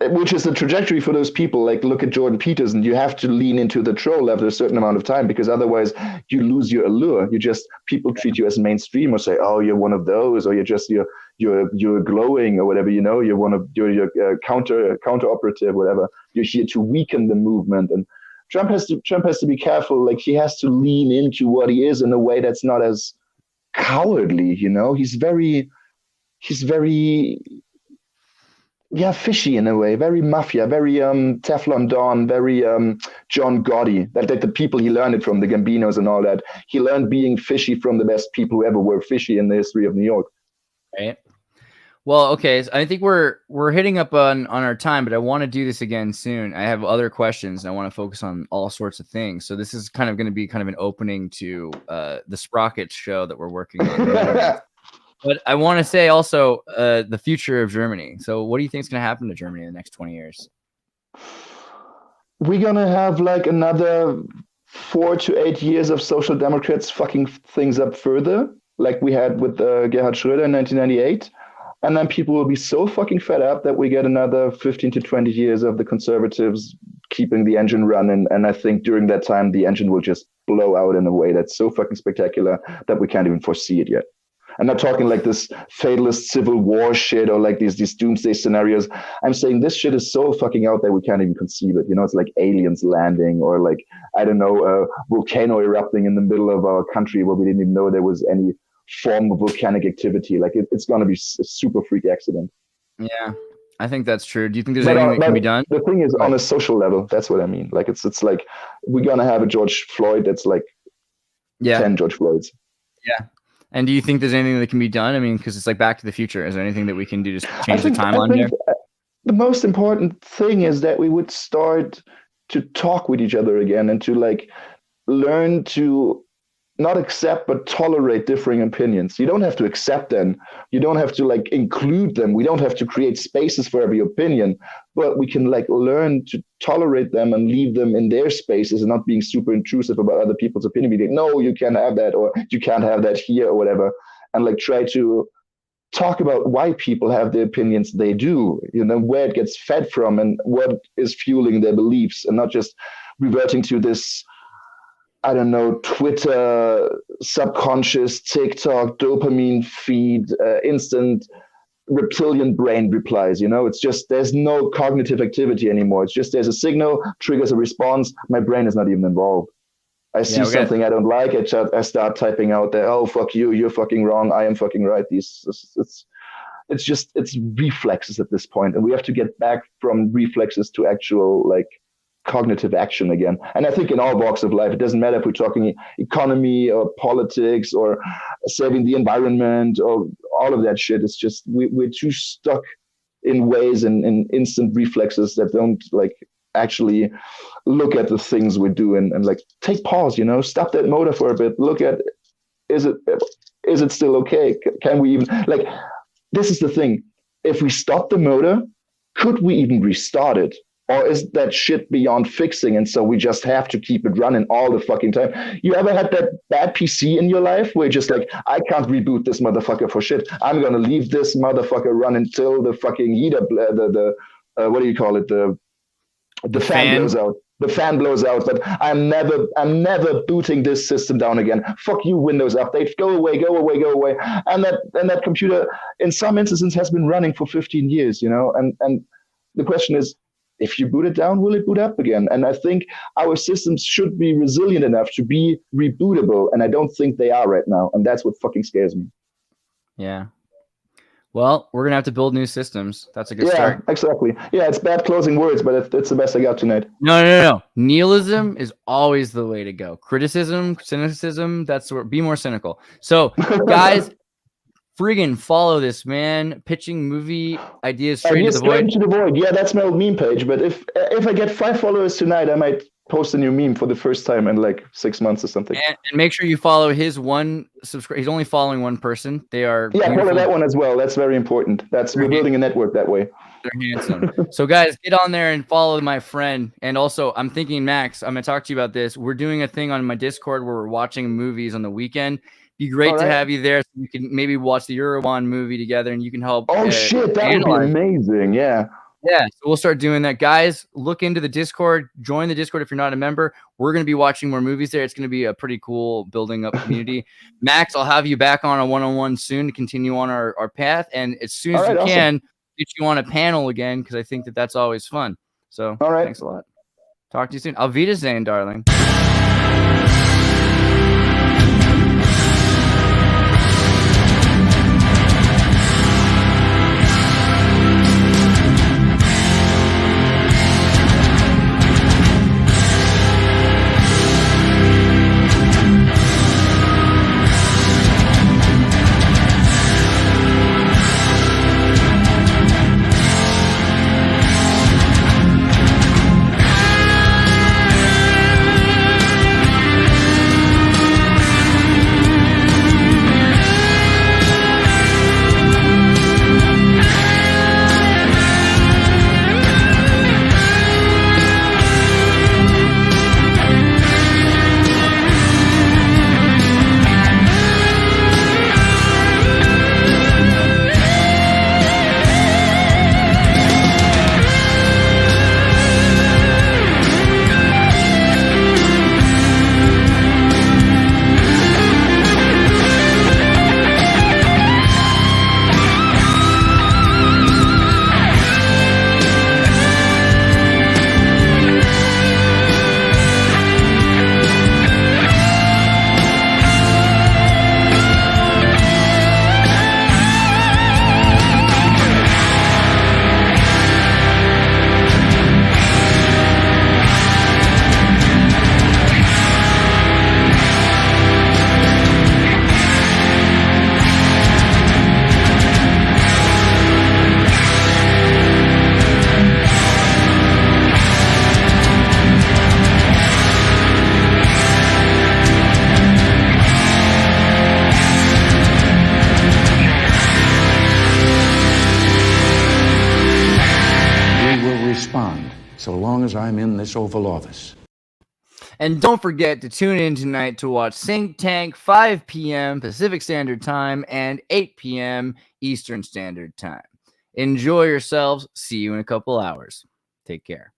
which is the trajectory for those people. Like, look at Jordan Peterson. You have to lean into the troll after a certain amount of time, because otherwise you lose your allure. People treat you as mainstream, or say, oh, you're one of those, or you're glowing, or whatever. You know, you're counter operative, whatever. You're here to weaken the movement. And Trump has to be careful. Like, he has to lean into what he is in a way that's not as cowardly. You know, he's very fishy in a way, very mafia, very Teflon Don, very John Gotti. Like the people he learned it from, the Gambinos and all that. He learned being fishy from the best people who ever were fishy in the history of New York. Right. Well, okay. So I think we're hitting up on our time, but I want to do this again soon. I have other questions, and I want to focus on all sorts of things. So this is kind of going to be kind of an opening to the Sprockets show that we're working on. But I want to say also the future of Germany. So what do you think is going to happen to Germany in the next 20 years? We're going to have like another 4 to 8 years of social democrats fucking things up further, like we had with Gerhard Schröder in 1998. And then people will be so fucking fed up that we get another 15 to 20 years of the conservatives keeping the engine running. And I think during that time, the engine will just blow out in a way that's so fucking spectacular that we can't even foresee it yet. I'm not talking like this fatalist civil war shit or like these doomsday scenarios. I'm saying this shit is so fucking out there we can't even conceive it. You know, it's like aliens landing or like, I don't know, a volcano erupting in the middle of our country where we didn't even know there was any form of volcanic activity. Like it's going to be a super freak accident. Yeah, I think that's true. Do you think there's anything that can be done? The thing is, on a social level, that's what I mean. Like it's like we're going to have a George Floyd that's like 10 George Floyds. Yeah. And do you think there's anything that can be done? I mean, because it's like Back to the Future. Is there anything that we can do to change the timeline there? The most important thing is that we would start to talk with each other again and to like learn to not accept but tolerate differing opinions. You don't have to accept them. You don't have to like include them. We don't have to create spaces for every opinion, but we can like learn to tolerate them and leave them in their spaces and not being super intrusive about other people's opinion. Be like, no, you can't have that, or you can't have that here, or whatever. And like try to talk about why people have the opinions they do, you know, where it gets fed from and what is fueling their beliefs, and not just reverting to this I don't know, Twitter, subconscious, TikTok, dopamine feed, instant reptilian brain replies. It's just there's no cognitive activity anymore. It's just there's a signal, triggers a response. My brain is not even involved. I see something I don't like. I start typing out there. Oh, fuck you! You're fucking wrong. I am fucking right. It's reflexes at this point, and we have to get back from reflexes to actual like cognitive action again. And I think in all walks of life, it doesn't matter if we're talking economy or politics or saving the environment or all of that shit. It's just we're too stuck in ways and in instant reflexes that don't like actually look at the things we do and like take pause, stop that motor for a bit, look at is it still okay? Can we even like this is the thing. If we stop the motor, could we even restart it? Or is that shit beyond fixing? And so we just have to keep it running all the fucking time. You ever had that bad PC in your life where you're just like, I can't reboot this motherfucker for shit. I'm going to leave this motherfucker run until the fucking heater, what do you call it? The fan blows out. The fan blows out, but I'm never booting this system down again. Fuck you, Windows update. Go away. And that computer, in some instances, has been running for 15 years, and the question is, if you boot it down, will it boot up again? And I think our systems should be resilient enough to be rebootable, and I don't think they are right now, and that's what fucking scares me. Yeah. Well, we're going to have to build new systems. That's a good start. Yeah, exactly. Yeah, it's bad closing words, but it's the best I got tonight. No. Nihilism is always the way to go. Criticism, cynicism, that's where be more cynical. So, guys, friggin' follow this man, pitching movie ideas straight to the void. Yeah, that's my old meme page. But if I get 5 followers tonight, I might post a new meme for the first time in like 6 months or something. And make sure you follow his one subscribe. He's only following one person. They are follow that one as well. That's very important. We're building a network that way. They're handsome. So guys, get on there and follow my friend. And also, I'm thinking, Max, I'm gonna talk to you about this. We're doing a thing on my Discord where we're watching movies on the weekend. Be great to have you there, so we can maybe watch the Ubermeme movie together, and you can help. Oh shit, that would be amazing! Yeah. Yeah, so we'll start doing that. Guys, look into the Discord. Join the Discord if you're not a member. We're going to be watching more movies there. It's going to be a pretty cool building up community. Max, I'll have you back on a one-on-one soon to continue on our path. And as soon as we can, get you on a panel again, because I think that's always fun. So thanks a lot. Talk to you soon. Auf Wiedersehen, darling. So long as I'm in this Oval Office. And don't forget to tune in tonight to watch Think Tank, 5 p.m. Pacific Standard Time and 8 p.m. Eastern Standard Time. Enjoy yourselves. See you in a couple hours. Take care.